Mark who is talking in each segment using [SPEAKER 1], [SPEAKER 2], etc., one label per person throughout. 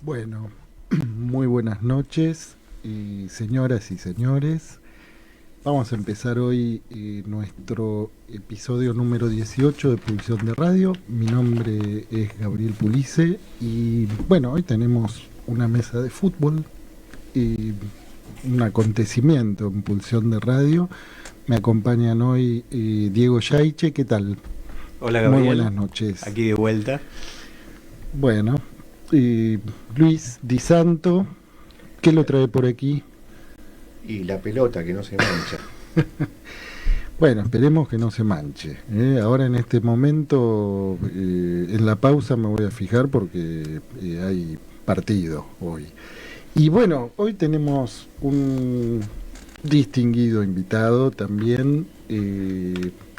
[SPEAKER 1] Bueno, muy buenas noches, señoras y señores. Vamos a empezar hoy nuestro episodio número 18 de Pulsión de Radio. Mi nombre es Gabriel Pulice y bueno, hoy tenemos una mesa de fútbol, un acontecimiento en Pulsión de Radio. Me acompañan hoy Diego Yaiche, ¿qué tal?
[SPEAKER 2] Hola Gabriel.
[SPEAKER 1] Muy buenas noches.
[SPEAKER 2] Aquí de vuelta.
[SPEAKER 1] Bueno, Luis Di Santo, ¿qué lo trae por aquí?
[SPEAKER 3] Y la pelota que no se mancha.
[SPEAKER 1] Bueno, esperemos que no se manche. Ahora en este momento, en la pausa me voy a fijar porque hay partido hoy. Y bueno, hoy tenemos un distinguido invitado también,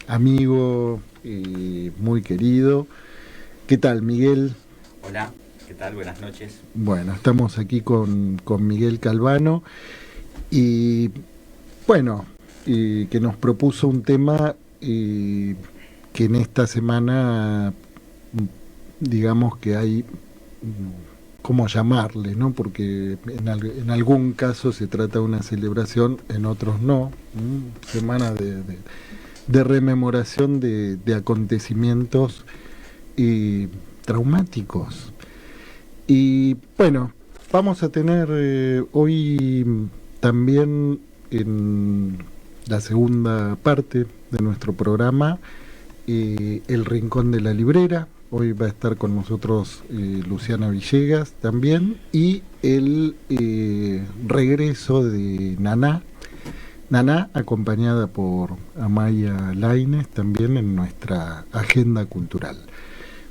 [SPEAKER 1] amigo muy querido. ¿Qué tal, Miguel?
[SPEAKER 4] Hola, ¿qué tal? Buenas noches.
[SPEAKER 1] Bueno, estamos aquí con Miguel Calvano y bueno, que nos propuso un tema que en esta semana, digamos que hay, ¿cómo llamarle?, ¿no? Porque en algún caso se trata de una celebración, en otros no. Semana de rememoración de acontecimientos traumáticos. Y bueno, vamos a tener hoy también en la segunda parte de nuestro programa el Rincón de la Librera. Hoy va a estar con nosotros Luciana Villegas también, y el regreso de Naná, acompañada por Amaya Lainez también en nuestra agenda cultural.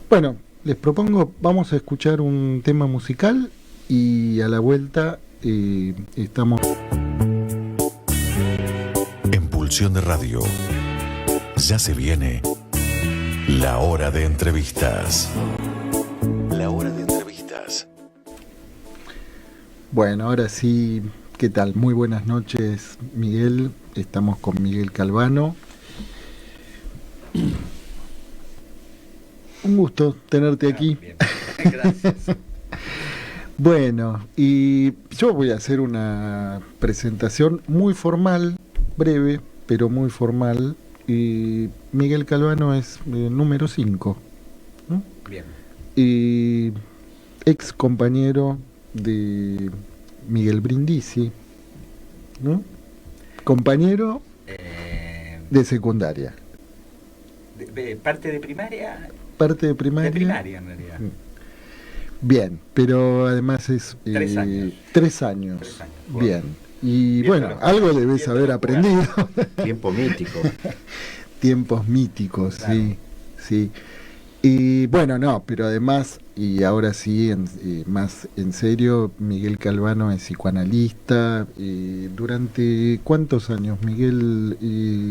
[SPEAKER 1] Bueno, les propongo, vamos a escuchar un tema musical y a la vuelta estamos...
[SPEAKER 5] En Pulsión de Radio, ya se viene la hora de entrevistas. La hora de entrevistas.
[SPEAKER 1] Bueno, ahora sí, ¿qué tal? Muy buenas noches, Miguel. Estamos con Miguel Calvano. Un gusto tenerte aquí.
[SPEAKER 4] Bien. Gracias.
[SPEAKER 1] Bueno, y yo voy a hacer una presentación muy formal, breve, pero muy formal. Y Miguel Calvano es número 5, ¿no?
[SPEAKER 4] Bien.
[SPEAKER 1] Y ex compañero de Miguel Brindisi, ¿no? Compañero de secundaria.
[SPEAKER 4] ¿Parte de primaria?
[SPEAKER 1] Parte de primaria.
[SPEAKER 4] De primaria, en realidad.
[SPEAKER 1] Bien, pero además es
[SPEAKER 4] 3 años.
[SPEAKER 1] 3 años.
[SPEAKER 4] 3 años.
[SPEAKER 1] Bien. Y
[SPEAKER 4] Bien,
[SPEAKER 1] bueno,
[SPEAKER 4] pero
[SPEAKER 1] algo debes
[SPEAKER 4] bien,
[SPEAKER 1] haber
[SPEAKER 4] pero
[SPEAKER 1] aprendido.
[SPEAKER 3] Tiempo mítico.
[SPEAKER 1] Tiempos míticos,
[SPEAKER 4] Claro.
[SPEAKER 1] sí, sí. Y bueno, no, pero además, y ahora sí, más en serio, Miguel Calvano es psicoanalista. ¿Durante cuántos años, Miguel,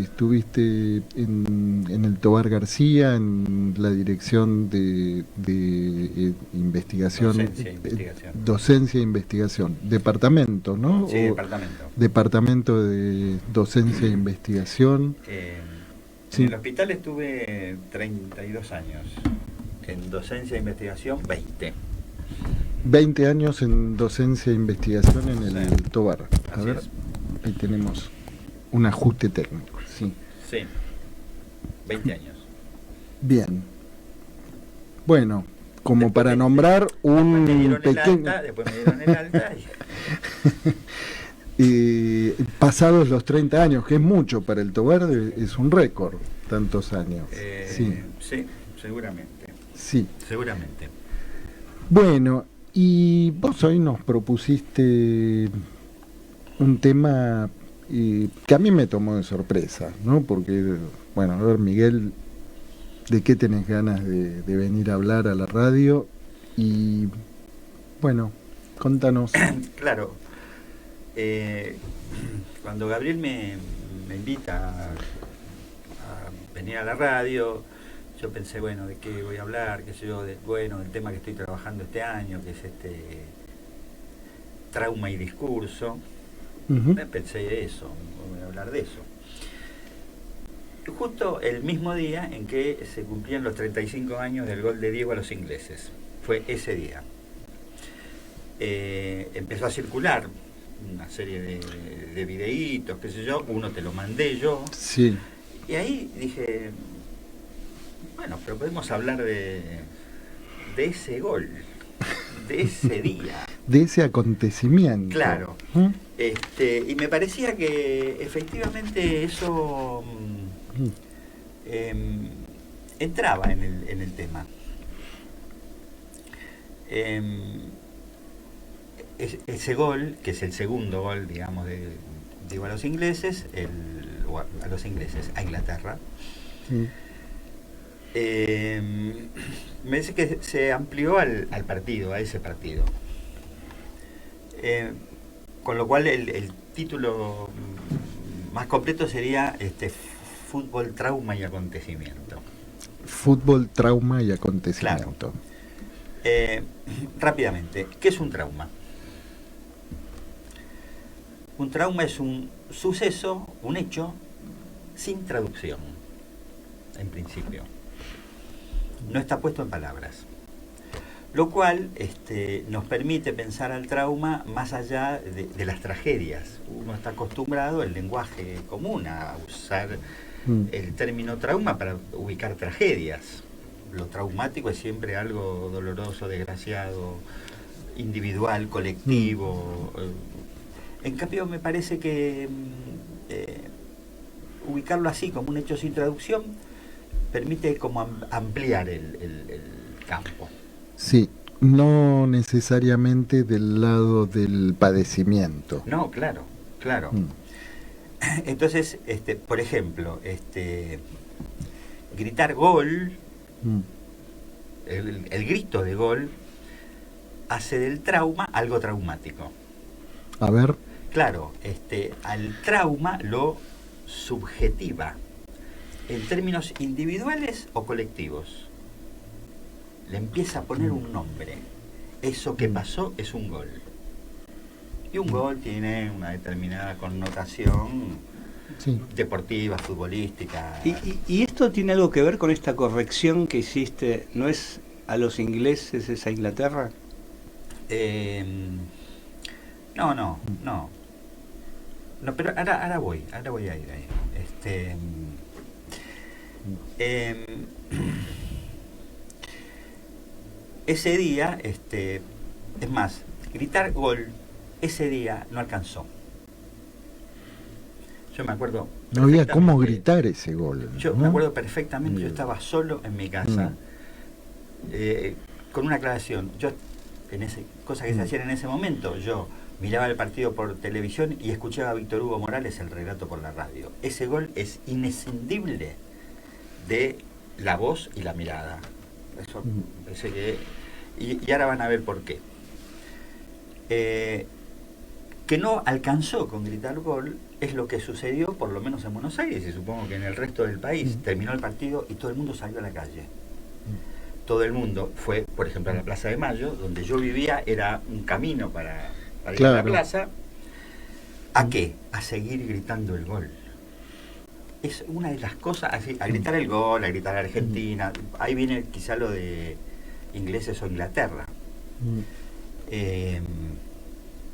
[SPEAKER 1] estuviste en el Tobar García, en la dirección de investigación?
[SPEAKER 4] Docencia e investigación.
[SPEAKER 1] Docencia e investigación. Departamento, ¿no?
[SPEAKER 4] Sí, departamento.
[SPEAKER 1] Departamento de Docencia e Investigación. Sí.
[SPEAKER 4] En el hospital estuve 32 años. En docencia e investigación, 20.
[SPEAKER 1] 20 años en docencia e investigación en el
[SPEAKER 4] Sí.
[SPEAKER 1] Tobar. A
[SPEAKER 4] Así
[SPEAKER 1] ver,
[SPEAKER 4] es.
[SPEAKER 1] ahí tenemos un ajuste técnico. Sí.
[SPEAKER 4] Sí. 20 años.
[SPEAKER 1] Bien. Bueno, como
[SPEAKER 4] Después
[SPEAKER 1] para
[SPEAKER 4] me-
[SPEAKER 1] nombrar
[SPEAKER 4] Después me
[SPEAKER 1] un
[SPEAKER 4] dieron el
[SPEAKER 1] pequeño...
[SPEAKER 4] alta, después me dieron el alta
[SPEAKER 1] pasados los 30 años, que es mucho para el Tobar, es un récord, tantos años. Sí,
[SPEAKER 4] sí, seguramente.
[SPEAKER 1] sí.
[SPEAKER 4] Seguramente.
[SPEAKER 1] Bueno, y vos hoy nos propusiste un tema que a mí me tomó de sorpresa, ¿no? Porque, bueno, a ver, Miguel, ¿de qué tenés ganas de venir a hablar a la radio? Y, bueno, contanos.
[SPEAKER 4] Claro. Cuando Gabriel me invita a venir a la radio, yo pensé, bueno, ¿de qué voy a hablar? ¿Qué sé yo? Del tema que estoy trabajando este año, que es trauma y discurso.
[SPEAKER 1] Ujú.
[SPEAKER 4] Pensé eso, voy a hablar de eso. Justo el mismo día en que se cumplían los 35 años del gol de Diego a los ingleses. Fue ese día. empezó a circular una serie de videitos, qué sé yo, uno te lo mandé yo.
[SPEAKER 1] Sí.
[SPEAKER 4] Y ahí dije, bueno, pero podemos hablar de ese gol, de ese día.
[SPEAKER 1] De ese acontecimiento.
[SPEAKER 4] Claro.
[SPEAKER 1] ¿Mm?
[SPEAKER 4] Y me parecía que efectivamente eso entraba en el tema. Ese gol, que es el segundo gol, digamos, digo a los ingleses, a Inglaterra, me dice que se amplió al partido, a ese partido. Con lo cual el título más completo sería Fútbol, Trauma y Acontecimiento.
[SPEAKER 1] Fútbol, trauma y acontecimiento.
[SPEAKER 4] Claro. Rápidamente, ¿qué es un trauma? Un trauma es un suceso, un hecho, sin traducción, en principio. No está puesto en palabras. Lo cual nos permite pensar al trauma más allá de las tragedias. Uno está acostumbrado, el lenguaje común, a usar el término trauma para ubicar tragedias. Lo traumático es siempre algo doloroso, desgraciado, individual, colectivo. En cambio, me parece que ubicarlo así, como un hecho sin traducción, permite como ampliar el campo.
[SPEAKER 1] Sí, no necesariamente del lado del padecimiento.
[SPEAKER 4] No, claro. Entonces, por ejemplo, gritar gol, el grito de gol, hace del trauma algo traumático.
[SPEAKER 1] A ver.
[SPEAKER 4] Claro, al trauma lo subjetiva, en términos individuales o colectivos. Le empieza a poner un nombre. Eso que pasó es un gol. Y un gol tiene una determinada connotación deportiva, futbolística.
[SPEAKER 2] ¿Y esto tiene algo que ver con esta corrección que hiciste? ¿No es a los ingleses, es a Inglaterra?
[SPEAKER 4] No, pero ahora voy a ir ahí. Ese día, es más, gritar gol ese día no alcanzó. Yo me acuerdo.
[SPEAKER 1] No había cómo gritar ese gol.
[SPEAKER 4] Yo me acuerdo perfectamente, yo estaba solo en mi casa, con una aclaración. Yo, cosa que se hacían en ese momento, yo miraba el partido por televisión y escuchaba a Víctor Hugo Morales el relato por la radio. Ese gol es inescindible de la voz y la mirada. Eso pensé que... Y ahora van a ver por qué. Que no alcanzó con gritar gol es lo que sucedió, por lo menos en Buenos Aires, y supongo que en el resto del país. Terminó el partido y todo el mundo salió a la calle. Todo el mundo fue, por ejemplo, a la Plaza de Mayo, donde yo vivía, era un camino para ir a la plaza. ¿A qué? A seguir gritando el gol. Es una de las cosas, así, a gritar el gol, a gritar a Argentina. Ahí viene quizá lo de ingleses o Inglaterra.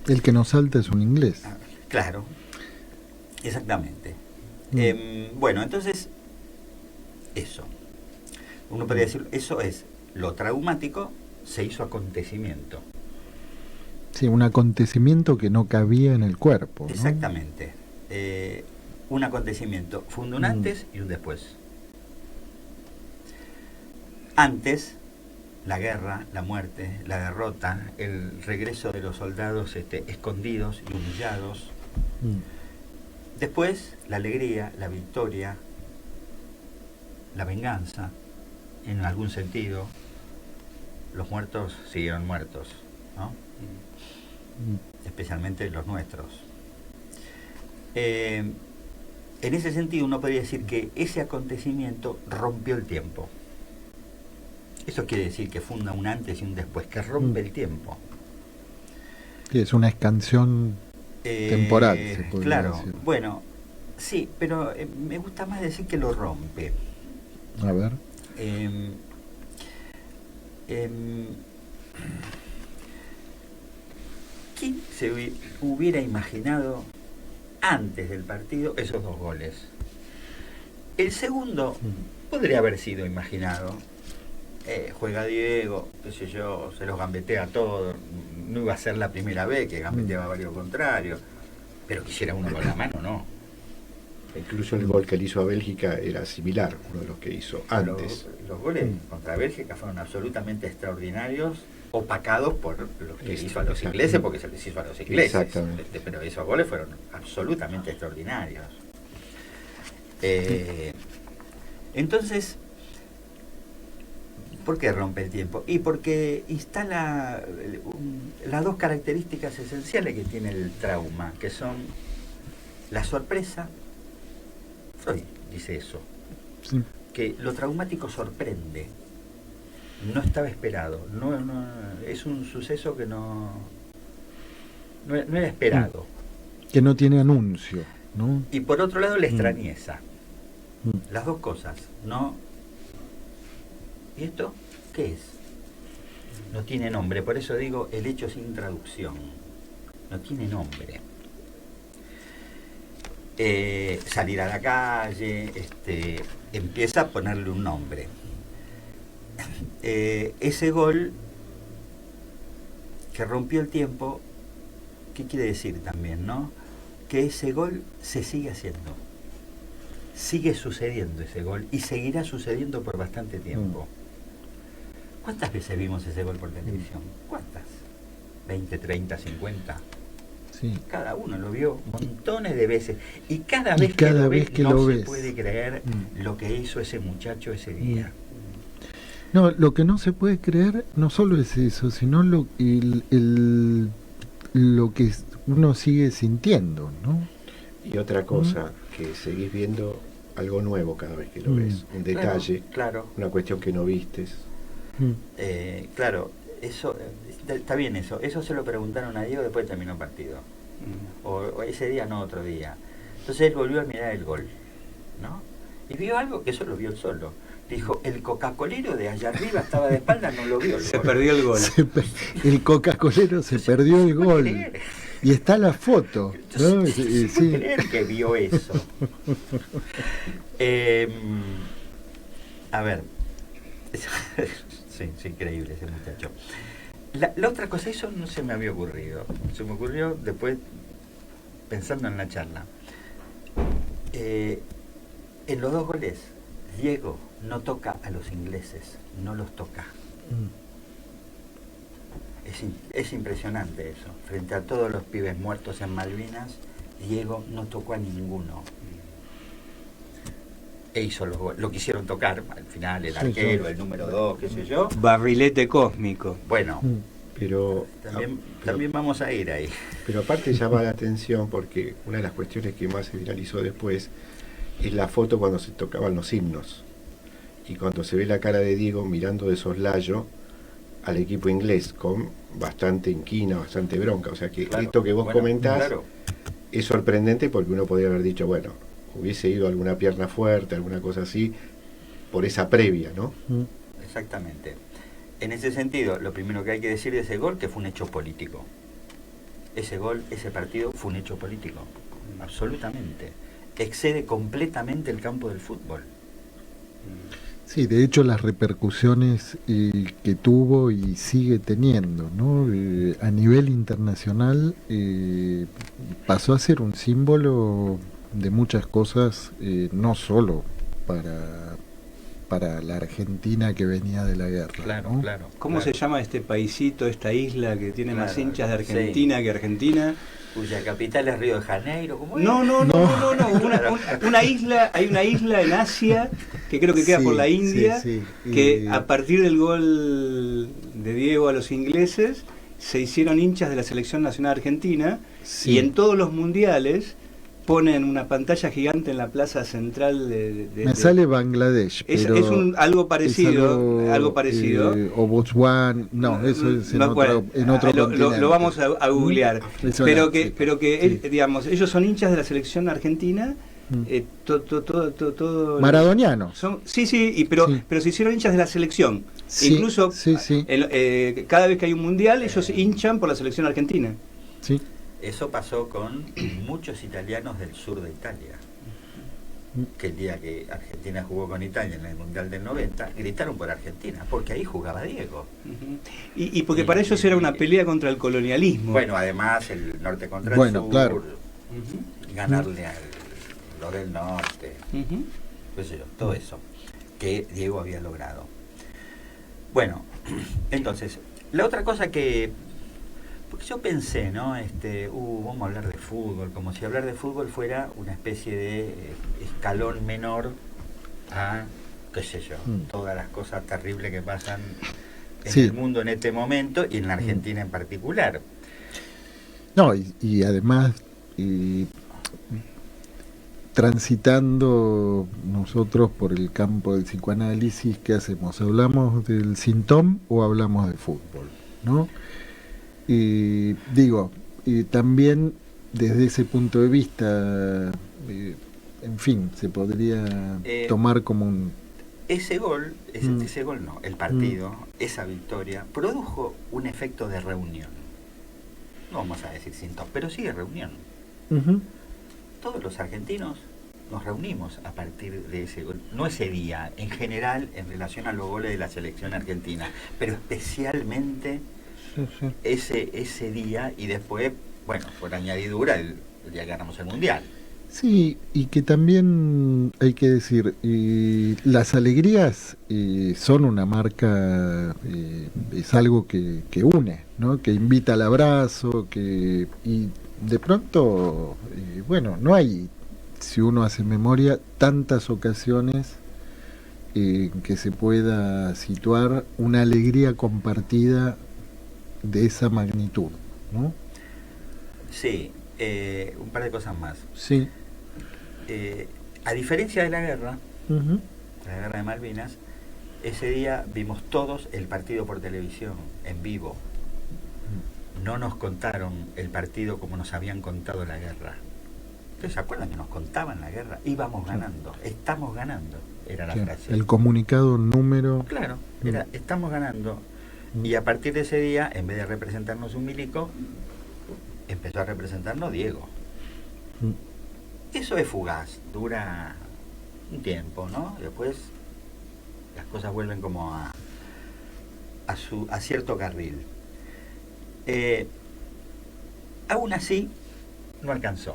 [SPEAKER 1] El que no salta es un inglés.
[SPEAKER 4] Claro, exactamente. Bueno, entonces, eso. Uno podría decir, eso es lo traumático, se hizo acontecimiento.
[SPEAKER 1] Sí, un acontecimiento que no cabía en el cuerpo, ¿no?
[SPEAKER 4] Exactamente. Un acontecimiento fue un antes y un después. Antes, la guerra, la muerte, la derrota, el regreso de los soldados escondidos y humillados. Después, la alegría, la victoria, la venganza, en algún sentido. Los muertos siguieron muertos, ¿no? Especialmente los nuestros. En ese sentido, uno podría decir que ese acontecimiento rompió el tiempo. Eso quiere decir que funda un antes y un después, que rompe el tiempo.
[SPEAKER 1] Sí, es una expansión temporal, se podría decir.
[SPEAKER 4] Bueno, sí, pero me gusta más decir que lo rompe.
[SPEAKER 1] A ver.
[SPEAKER 4] se hubiera imaginado antes del partido esos 2 goles. El segundo podría haber sido imaginado. Juega Diego, qué sé yo, se los gambetea a todos. No iba a ser la primera vez que gambeteaba a varios contrarios. Pero quisiera uno con la mano, no.
[SPEAKER 3] Incluso el gol que le hizo a Bélgica era similar, uno de los que hizo antes.
[SPEAKER 4] Los goles contra Bélgica fueron absolutamente extraordinarios, opacados por los que hizo a los ingleses, porque se les hizo a los ingleses.
[SPEAKER 3] Exactamente.
[SPEAKER 4] Pero esos goles fueron absolutamente extraordinarios. Entonces, ¿por qué rompe el tiempo? Y porque instala las 2 características esenciales que tiene el trauma, que son la sorpresa. Freud dice eso,
[SPEAKER 1] Sí.
[SPEAKER 4] que lo traumático sorprende, no estaba esperado, no es un suceso que no era esperado.
[SPEAKER 1] Que no tiene anuncio, ¿no?
[SPEAKER 4] Y por otro lado la extrañeza, las 2 cosas, ¿no? ¿Y esto qué es? No tiene nombre, por eso digo el hecho sin traducción, no tiene nombre. Salir a la calle, empieza a ponerle un nombre. Ese gol que rompió el tiempo, ¿qué quiere decir también, no? Que ese gol se sigue haciendo, sigue sucediendo ese gol y seguirá sucediendo por bastante tiempo. ¿Cuántas veces vimos ese gol por televisión? ¿Cuántas? ¿20, 30, 50?
[SPEAKER 1] Sí.
[SPEAKER 4] Cada uno lo vio montones de veces y cada vez que
[SPEAKER 1] lo
[SPEAKER 4] no
[SPEAKER 1] ves.
[SPEAKER 4] se puede creer lo que hizo ese muchacho ese día.
[SPEAKER 1] No, lo que no se puede creer no solo es eso, sino lo que uno sigue sintiendo, ¿no?
[SPEAKER 3] Y otra cosa, que seguís viendo algo nuevo cada vez que lo ves, un detalle,
[SPEAKER 4] Claro.
[SPEAKER 3] una cuestión que no vistes.
[SPEAKER 4] Claro, eso está bien eso se lo preguntaron a Diego después terminó el partido. O ese día no, otro día. Entonces él volvió a mirar el gol, ¿no? Y vio algo que eso lo vio él solo. Dijo, el coca-colero de allá arriba estaba de espalda, no lo vio.
[SPEAKER 2] Se perdió el gol.
[SPEAKER 1] El coca-colero se perdió el gol. Y está la foto, ¿no?
[SPEAKER 4] Sí. Creer que vio eso. A ver. Sí, es increíble ese muchacho. La otra cosa, eso no se me había ocurrido. Se me ocurrió después, pensando en la charla. En los 2 goles, Diego no toca a los ingleses, no los toca. Es impresionante eso. Frente a todos los pibes muertos en Malvinas, Diego no tocó a ninguno. E hizo los goles. Lo quisieron tocar al final, el arquero, el número 2, qué sé yo.
[SPEAKER 2] Barrilete cósmico.
[SPEAKER 4] Bueno,
[SPEAKER 3] Pero
[SPEAKER 4] también vamos a ir ahí.
[SPEAKER 3] Pero aparte llama la atención porque una de las cuestiones que más se viralizó después es la foto cuando se tocaban los himnos. Y cuando se ve la cara de Diego mirando de soslayo al equipo inglés con bastante inquina, bastante bronca. O sea que esto que vos comentás es sorprendente porque uno podría haber dicho, bueno, hubiese ido alguna pierna fuerte, alguna cosa así, por esa previa, ¿no?
[SPEAKER 4] Exactamente. En ese sentido, lo primero que hay que decir de ese gol, que fue un hecho político. Ese gol, ese partido fue un hecho político, absolutamente. Excede completamente el campo del fútbol.
[SPEAKER 1] Sí, de hecho las repercusiones que tuvo y sigue teniendo, ¿no? A nivel internacional pasó a ser un símbolo de muchas cosas, no solo para la Argentina que venía de la guerra.
[SPEAKER 4] Claro,
[SPEAKER 1] ¿no?
[SPEAKER 4] claro.
[SPEAKER 2] ¿Cómo se llama este paisito, esta isla que tiene más
[SPEAKER 4] Claro,
[SPEAKER 2] hinchas de Argentina que Argentina?
[SPEAKER 4] Cuya capital es Río de Janeiro. ¿Cómo es?
[SPEAKER 2] No. Una isla, hay una isla en Asia que creo que queda por la India, que a partir del gol de Diego a los ingleses se hicieron hinchas de la selección nacional argentina, y en todos los mundiales ponen una pantalla gigante en la plaza central
[SPEAKER 1] Me sale Bangladesh, pero
[SPEAKER 2] es algo parecido, algo parecido.
[SPEAKER 1] O Botswana, no, eso es en otro continente.
[SPEAKER 2] Lo vamos a googlear.
[SPEAKER 1] Eso
[SPEAKER 2] pero
[SPEAKER 1] era,
[SPEAKER 2] que digamos, ellos son hinchas de la selección argentina, todo
[SPEAKER 1] maradonianos.
[SPEAKER 2] Pero se hicieron hinchas de la selección. Incluso cada vez que hay un mundial ellos hinchan por la selección argentina.
[SPEAKER 1] Sí.
[SPEAKER 4] Eso pasó con muchos italianos del sur de Italia, que el día que Argentina jugó con Italia en el Mundial del 90, gritaron por Argentina, porque ahí jugaba Diego.
[SPEAKER 2] Y porque para ellos era una pelea contra el colonialismo.
[SPEAKER 4] Bueno, además el norte contra el sur,
[SPEAKER 1] claro.
[SPEAKER 4] ganarle a lo del norte, qué sé yo, todo eso que Diego había logrado. Bueno, entonces, la otra cosa que... Porque yo pensé, ¿no? Vamos a hablar de fútbol, como si hablar de fútbol fuera una especie de escalón menor a, qué sé yo, todas las cosas terribles que pasan en el mundo en este momento y en la Argentina en particular.
[SPEAKER 1] No, y además, transitando nosotros por el campo del psicoanálisis, ¿qué hacemos? ¿Hablamos del síntoma o hablamos de fútbol? ¿No? Y también desde ese punto de vista, en fin, se podría tomar como un...
[SPEAKER 4] Ese gol, el partido, esa victoria, produjo un efecto de reunión. No vamos a decir síntoma, pero sí de reunión. Todos los argentinos nos reunimos a partir de ese gol, no ese día, en general en relación a los goles de la selección argentina, pero especialmente ese día y después, bueno, por añadidura el día que ganamos el Mundial.
[SPEAKER 1] Sí, y que también hay que decir, las alegrías son una marca, es algo que une, ¿no? Que invita al abrazo, y de pronto, bueno, no hay, si uno hace memoria, tantas ocasiones que se pueda situar una alegría compartida de esa magnitud, ¿no?
[SPEAKER 4] Sí, un par de cosas más.
[SPEAKER 1] Sí.
[SPEAKER 4] A diferencia de la guerra, la guerra de Malvinas, ese día vimos todos el partido por televisión, en vivo. No nos contaron el partido como nos habían contado la guerra. ¿Ustedes se acuerdan que nos contaban la guerra? Íbamos ganando, estamos ganando, era la frase.
[SPEAKER 1] El comunicado número...
[SPEAKER 4] Claro, era estamos ganando. Y a partir de ese día, en vez de representarnos un milico, empezó a representarnos Diego. Eso es fugaz, dura un tiempo, ¿no? Después las cosas vuelven como a cierto carril. Aún así, no alcanzó.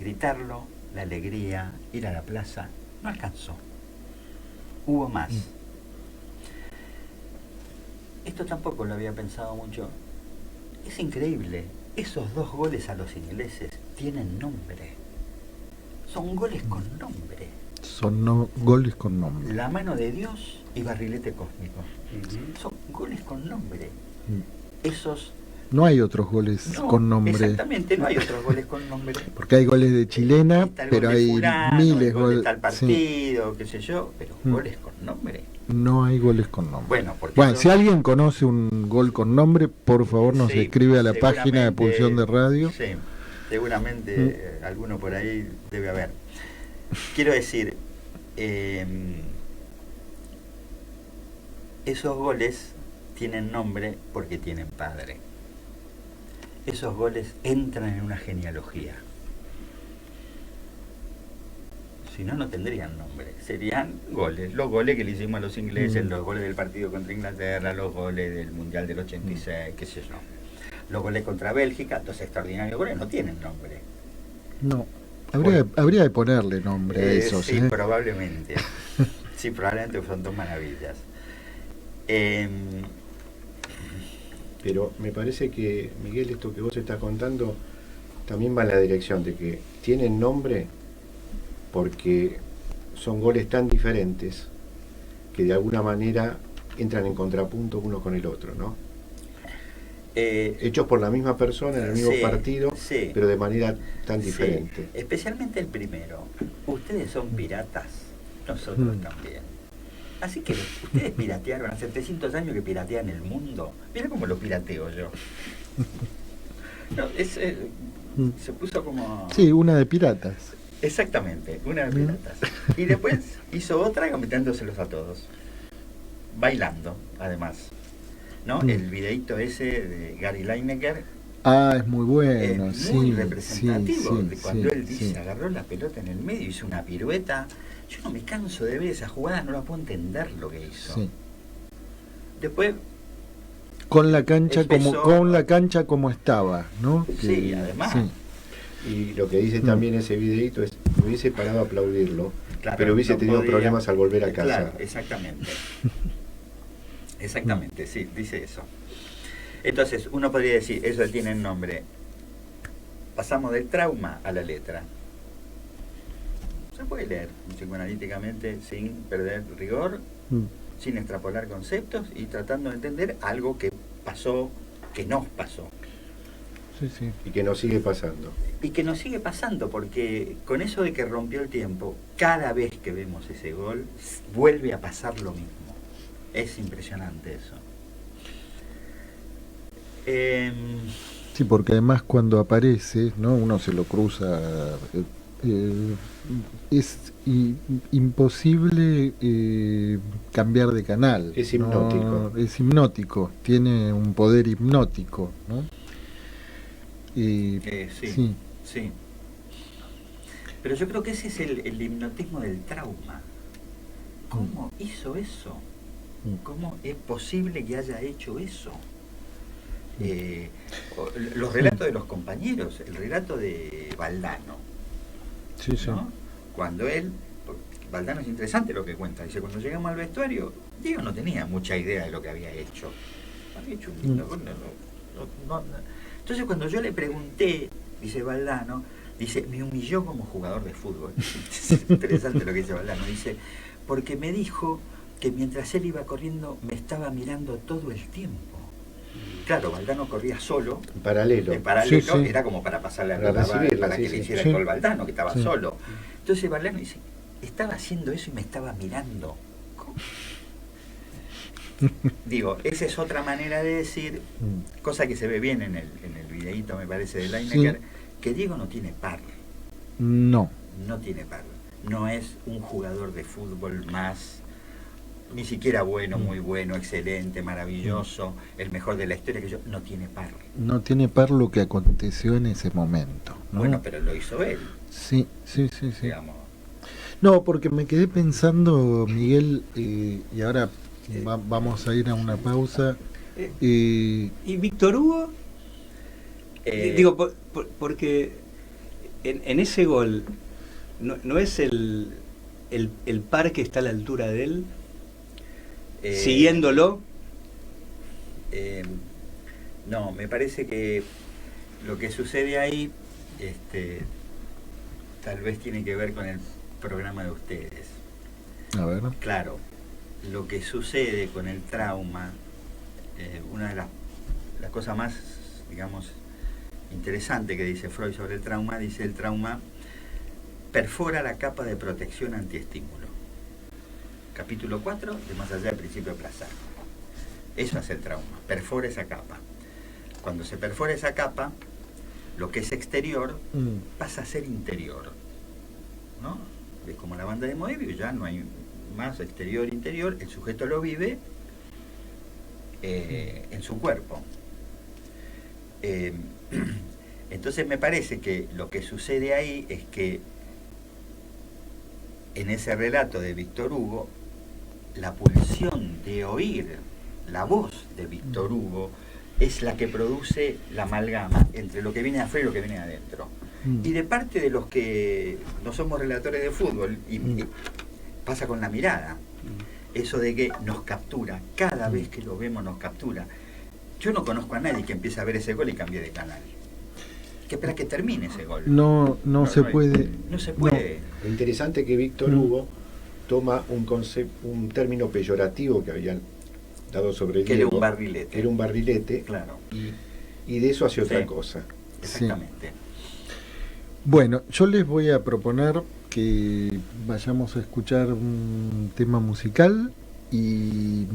[SPEAKER 4] Gritarlo, la alegría, ir a la plaza, no alcanzó. Hubo más. Esto tampoco lo había pensado mucho. Es increíble. Esos 2 goles a los ingleses tienen nombre. Son goles con nombre.
[SPEAKER 1] Son goles con nombre.
[SPEAKER 4] La mano de Dios y barrilete cósmico. Son goles con nombre. Esos...
[SPEAKER 1] No hay otros goles con nombre.
[SPEAKER 4] Exactamente, no hay otros goles con nombre.
[SPEAKER 1] Porque hay goles de chilena, pero hay
[SPEAKER 4] fulano,
[SPEAKER 1] miles
[SPEAKER 4] goles de tal partido,
[SPEAKER 1] sí.
[SPEAKER 4] Qué sé yo, pero goles con nombre.
[SPEAKER 1] No hay goles con nombre.
[SPEAKER 4] Bueno,
[SPEAKER 1] si alguien conoce un gol con nombre, por favor nos escribe a la página de Pulsión de Radio.
[SPEAKER 4] Sí, seguramente alguno por ahí debe haber. Quiero decir, esos goles tienen nombre porque tienen padre. Esos goles entran en una genealogía. Si no, no tendrían nombre. Serían goles. Los goles que le hicimos a los ingleses, los goles del partido contra Inglaterra, los goles del Mundial del 86, qué sé yo. Los goles contra Bélgica, los extraordinarios goles, no tienen nombre.
[SPEAKER 1] No. Habría de ponerle nombre a esos.
[SPEAKER 4] Sí, probablemente. Sí, probablemente son 2 maravillas.
[SPEAKER 3] Pero me parece que, Miguel, esto que vos estás contando también va en la dirección de que tienen nombre porque son goles tan diferentes que de alguna manera entran en contrapunto uno con el otro, ¿no? Hechos por la misma persona en el mismo partido, pero de manera tan diferente.
[SPEAKER 4] Especialmente el primero. Ustedes son piratas, nosotros también. Así que ustedes piratearon, hace 300 años que piratean el mundo. Mira cómo lo pirateo yo. No, se puso como...
[SPEAKER 1] Sí, una de piratas.
[SPEAKER 4] Exactamente, una de piratas. Y después hizo otra comentándoselos a todos. Bailando, además. ¿No? El videíto ese de Gary Lineker
[SPEAKER 1] Ah, es muy bueno,
[SPEAKER 4] es muy
[SPEAKER 1] sí,
[SPEAKER 4] representativo
[SPEAKER 1] sí,
[SPEAKER 4] de cuando
[SPEAKER 1] sí,
[SPEAKER 4] él dice,
[SPEAKER 1] sí.
[SPEAKER 4] agarró la pelota en el medio, hizo una pirueta. Yo no me canso de ver esa jugada, no la puedo entender lo que hizo.
[SPEAKER 1] Sí.
[SPEAKER 4] Después,
[SPEAKER 1] Con la cancha
[SPEAKER 4] empezó-
[SPEAKER 1] como como estaba, ¿no?
[SPEAKER 4] Sí, además.
[SPEAKER 3] Y lo que dice también ese videito es, me hubiese parado a aplaudirlo,
[SPEAKER 4] Claro,
[SPEAKER 3] pero hubiese
[SPEAKER 4] no
[SPEAKER 3] tenido
[SPEAKER 4] podía-
[SPEAKER 3] problemas al volver a casa.
[SPEAKER 4] Claro, exactamente. Exactamente, sí, dice eso. Entonces, uno podría decir, eso tiene el nombre. Pasamos del trauma a la letra. Se puede leer psicoanalíticamente sin perder rigor, sin extrapolar conceptos y tratando de entender algo que pasó, que nos pasó.
[SPEAKER 1] Sí, sí.
[SPEAKER 3] Y que nos sigue pasando.
[SPEAKER 4] Y que nos sigue pasando, porque con eso de que rompió el tiempo, cada vez que vemos ese gol, vuelve a pasar lo mismo. Es impresionante eso.
[SPEAKER 1] Sí, porque además cuando aparece, ¿no? Uno se lo cruza, es imposible cambiar de canal.
[SPEAKER 3] Es hipnótico.
[SPEAKER 1] ¿no? Es hipnótico, tiene un poder hipnótico, ¿no?
[SPEAKER 4] Sí,
[SPEAKER 1] sí.
[SPEAKER 4] sí. Pero yo creo que ese es el hipnotismo del trauma. ¿Cómo hizo eso? ¿Cómo es posible que haya hecho eso? Los relatos de los compañeros, el relato de Valdano,
[SPEAKER 1] Sí, sí.
[SPEAKER 4] ¿no? Cuando Valdano es interesante lo que cuenta, dice, cuando llegamos al vestuario, Diego no tenía mucha idea de lo que había hecho. Había hecho un lindo gol, no. Entonces cuando yo le pregunté, dice Valdano, dice, me humilló como jugador de fútbol. Es interesante lo que dice Valdano, dice, porque me dijo que mientras él iba corriendo me estaba mirando todo el tiempo. Claro, Valdano corría solo.
[SPEAKER 3] En paralelo.
[SPEAKER 1] Sí, sí.
[SPEAKER 4] Era como para pasarle a
[SPEAKER 3] Para
[SPEAKER 4] pelota
[SPEAKER 3] recibirla,
[SPEAKER 4] para
[SPEAKER 3] sí,
[SPEAKER 4] que
[SPEAKER 3] sí.
[SPEAKER 4] le hiciera
[SPEAKER 1] Sí.
[SPEAKER 4] el gol Valdano, que estaba
[SPEAKER 1] Sí.
[SPEAKER 4] solo. Entonces Valdano dice, estaba haciendo eso y me estaba mirando. ¿Cómo? Digo, esa es otra manera de decir, cosa que se ve bien en el videíto, me parece, de Lineker, que Diego no tiene par.
[SPEAKER 1] No.
[SPEAKER 4] No tiene par. No es un jugador de fútbol más, ni siquiera bueno, muy bueno, excelente, maravilloso, el mejor de la historia, que yo, no tiene par.
[SPEAKER 1] No tiene par lo que aconteció en ese momento, ¿no?
[SPEAKER 4] Bueno, pero lo hizo él,
[SPEAKER 1] Sí.
[SPEAKER 4] digamos.
[SPEAKER 1] No, porque me quedé pensando, Miguel, y ahora vamos a ir a una pausa.
[SPEAKER 2] ¿Y Víctor Hugo? Digo, porque en ese gol no es el par que está a la altura de él, siguiéndolo.
[SPEAKER 4] No, me parece que lo que sucede ahí tal vez tiene que ver con el programa de ustedes.
[SPEAKER 1] A ver.
[SPEAKER 4] Claro, lo que sucede con el trauma, una de las cosas más, digamos, interesante que dice Freud sobre el trauma, dice el trauma perfora la capa de protección antiestímulo. Capítulo 4 de Más allá del principio de placer. Eso hace el trauma, perfora esa capa. Cuando se perfora esa capa, lo que es exterior pasa a ser interior, ¿no? Es como la banda de Moebius, ya no hay más exterior-interior, el sujeto lo vive en su cuerpo. Entonces me parece que lo que sucede ahí es que en ese relato de Víctor Hugo, la pulsión de oír la voz de Víctor Hugo es la que produce la amalgama entre lo que viene de afuera y lo que viene de adentro. Y de parte de los que no somos relatores de fútbol, y pasa con la mirada, eso de que nos captura, cada vez que lo vemos nos captura. Yo no conozco a nadie que empiece a ver ese gol y cambie de canal. Que espera que termine ese gol.
[SPEAKER 1] No se puede.
[SPEAKER 4] No se puede.
[SPEAKER 3] Lo interesante es que Víctor Hugo toma un término peyorativo que habían dado sobre
[SPEAKER 4] Que
[SPEAKER 3] Diego,
[SPEAKER 4] era un barrilete.
[SPEAKER 3] era un barrilete,
[SPEAKER 4] Claro.
[SPEAKER 3] y de eso hace otra
[SPEAKER 4] Sí.
[SPEAKER 3] cosa.
[SPEAKER 4] Exactamente.
[SPEAKER 1] Bueno, yo les voy a proponer que vayamos a escuchar un tema musical y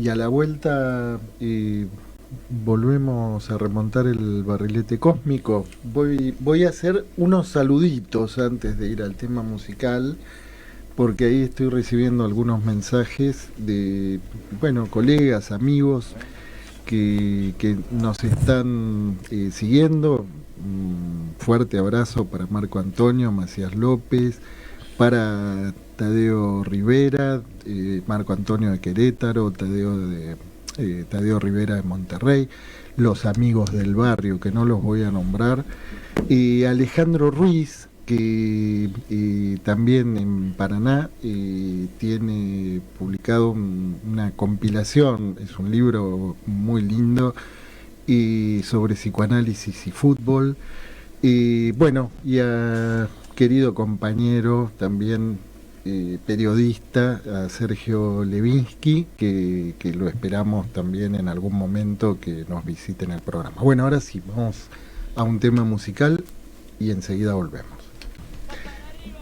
[SPEAKER 1] a la vuelta volvemos a remontar el barrilete cósmico. Voy a hacer unos saluditos antes de ir al tema musical, porque ahí estoy recibiendo algunos mensajes de, bueno, colegas, amigos que nos están siguiendo. Un fuerte abrazo para Marco Antonio Macías López, para Tadeo Rivera, Marco Antonio de Querétaro, Tadeo Rivera de Monterrey, los amigos del barrio, que no los voy a nombrar, y Alejandro Ruiz, que también en Paraná tiene publicado una compilación, es un libro muy lindo, y sobre psicoanálisis y fútbol. Y bueno, y a querido compañero también periodista, a Sergio Levinsky, que lo esperamos también en algún momento que nos visite en el programa. Bueno, ahora sí, vamos a un tema musical y enseguida volvemos.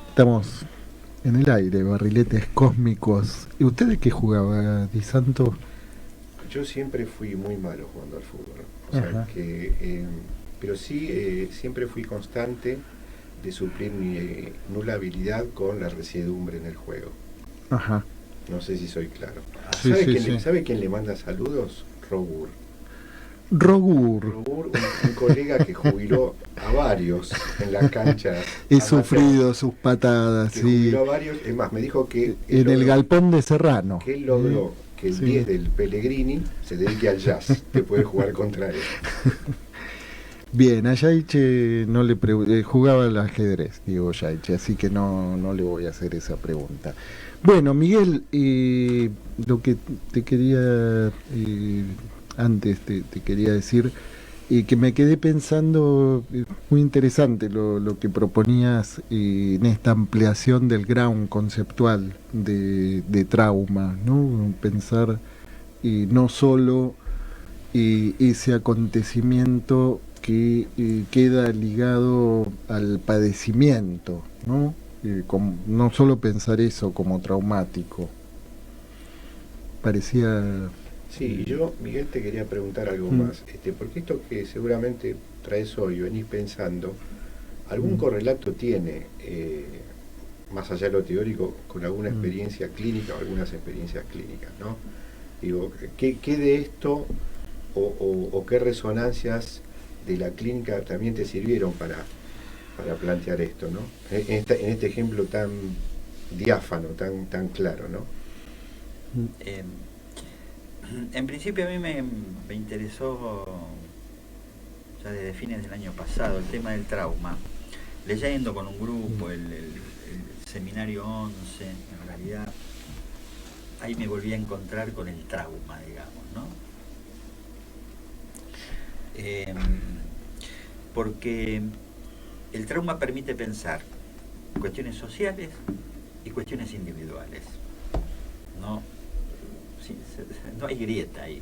[SPEAKER 1] Estamos en el aire, barriletes cósmicos. ¿Y usted de qué jugaba, Di Santo?
[SPEAKER 3] Yo siempre fui muy malo jugando al fútbol. O sea que, pero sí, siempre fui constante de suplir mi nula habilidad con la resiedumbre en el juego.
[SPEAKER 1] Ajá.
[SPEAKER 3] No sé si soy claro.
[SPEAKER 1] Sí,
[SPEAKER 3] ¿Sabe quién le manda saludos? Rogur.
[SPEAKER 1] Rogur,
[SPEAKER 3] un colega que jubiló a varios en las canchas.
[SPEAKER 1] He sufrido sus patadas,
[SPEAKER 3] que
[SPEAKER 1] sí.
[SPEAKER 3] Jubiló a varios, es más, me dijo que
[SPEAKER 1] en el galpón de Serrano.
[SPEAKER 3] Que él logró que el 10 del Pellegrini se dedique al jazz, que puede jugar contra él.
[SPEAKER 1] Bien, a Yaiche no le jugaba al ajedrez, digo Yaiche, así que no le voy a hacer esa pregunta. Bueno, Miguel, lo que te quería antes te quería decir, que me quedé pensando, muy interesante lo que proponías en esta ampliación del ground conceptual de trauma, ¿no? Pensar no solo ese acontecimiento que queda ligado al padecimiento, ¿no? No solo pensar eso como traumático. Parecía...
[SPEAKER 3] Sí, yo, Miguel, te quería preguntar algo más, porque esto que seguramente traes hoy, venís pensando, algún correlato tiene, más allá de lo teórico, con alguna experiencia clínica o algunas experiencias clínicas, ¿no? Digo, ¿qué de esto o qué resonancias de la clínica también te sirvieron para plantear esto, ¿no? En este ejemplo tan diáfano, tan claro, ¿no?
[SPEAKER 4] En principio a mí me interesó ya desde fines del año pasado el tema del trauma, leyendo con un grupo el seminario 11, en realidad ahí me volví a encontrar con el trauma, digamos, ¿no? Porque el trauma permite pensar cuestiones sociales y cuestiones individuales, ¿no? No hay grieta ahí.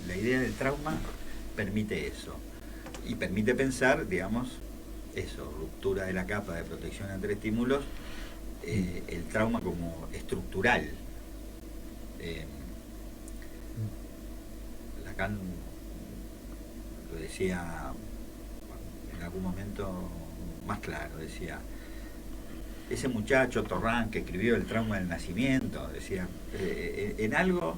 [SPEAKER 4] La idea del trauma permite eso y permite pensar, digamos, eso, ruptura de la capa de protección ante estímulos, el trauma como estructural. Lacan lo decía en algún momento más claro, decía: ese muchacho Torrán que escribió El trauma del nacimiento, decía, en algo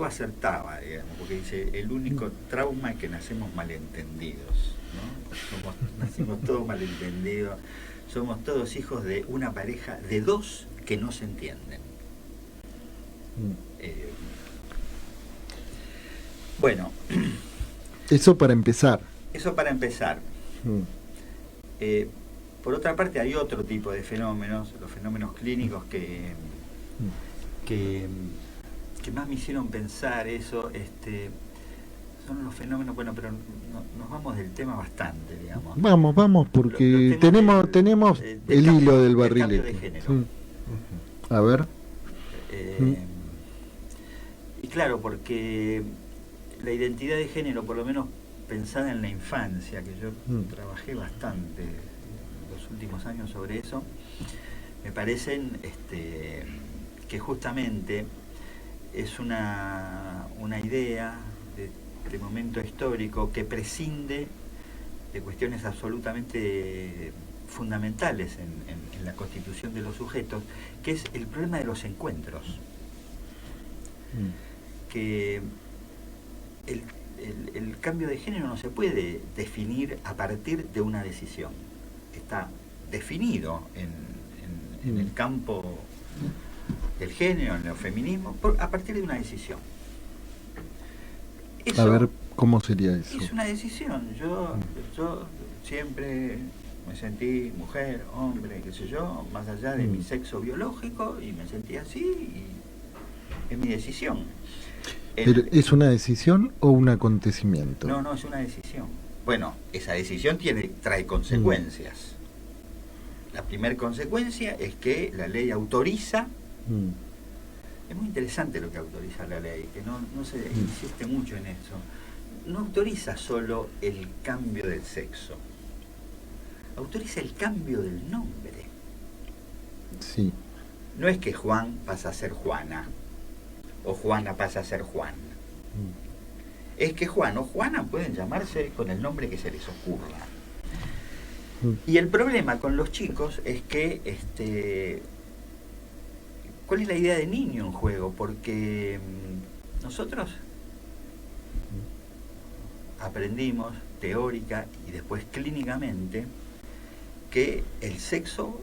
[SPEAKER 4] acertaba, digamos, porque dice, el único trauma es que nacemos malentendidos, ¿no? Nacimos todos malentendidos, somos todos hijos de una pareja de dos que no se entienden. Bueno.
[SPEAKER 1] Eso para empezar.
[SPEAKER 4] Eso para empezar. Por otra parte, hay otro tipo de fenómenos, los fenómenos clínicos que más me hicieron pensar eso, son los fenómenos, bueno, pero nos vamos del tema bastante, digamos.
[SPEAKER 1] Vamos, porque tenemos el hilo del barrilete.
[SPEAKER 4] De género.
[SPEAKER 1] A ver.
[SPEAKER 4] Y claro, porque la identidad de género, por lo menos pensada en la infancia, que yo trabajé bastante los últimos años sobre eso, me parecen que justamente es una idea de momento histórico que prescinde de cuestiones absolutamente fundamentales en la constitución de los sujetos, que es el problema de los encuentros. Que el cambio de género no se puede definir a partir de una decisión. Está definido en el campo del género, en el feminismo, a partir de una decisión. Eso
[SPEAKER 1] a ver, ¿cómo sería eso?
[SPEAKER 4] es una decisión. Yo siempre me sentí mujer, hombre, qué sé yo, más allá de mi sexo biológico, y me sentí así, y es mi decisión.
[SPEAKER 1] ¿Pero es una decisión o un acontecimiento?
[SPEAKER 4] No, es una decisión. Bueno, esa decisión trae consecuencias. La primera consecuencia es que la ley autoriza. Es muy interesante lo que autoriza la ley, que no se insiste mucho en eso. No autoriza solo el cambio del sexo, autoriza el cambio del nombre.
[SPEAKER 1] Sí.
[SPEAKER 4] No es que Juan pasa a ser Juana, o Juana pasa a ser Juan. Es que Juan o Juana pueden llamarse con el nombre que se les ocurra. Y el problema con los chicos es que ¿cuál es la idea de niño en juego? Porque nosotros aprendimos teórica y después clínicamente que el sexo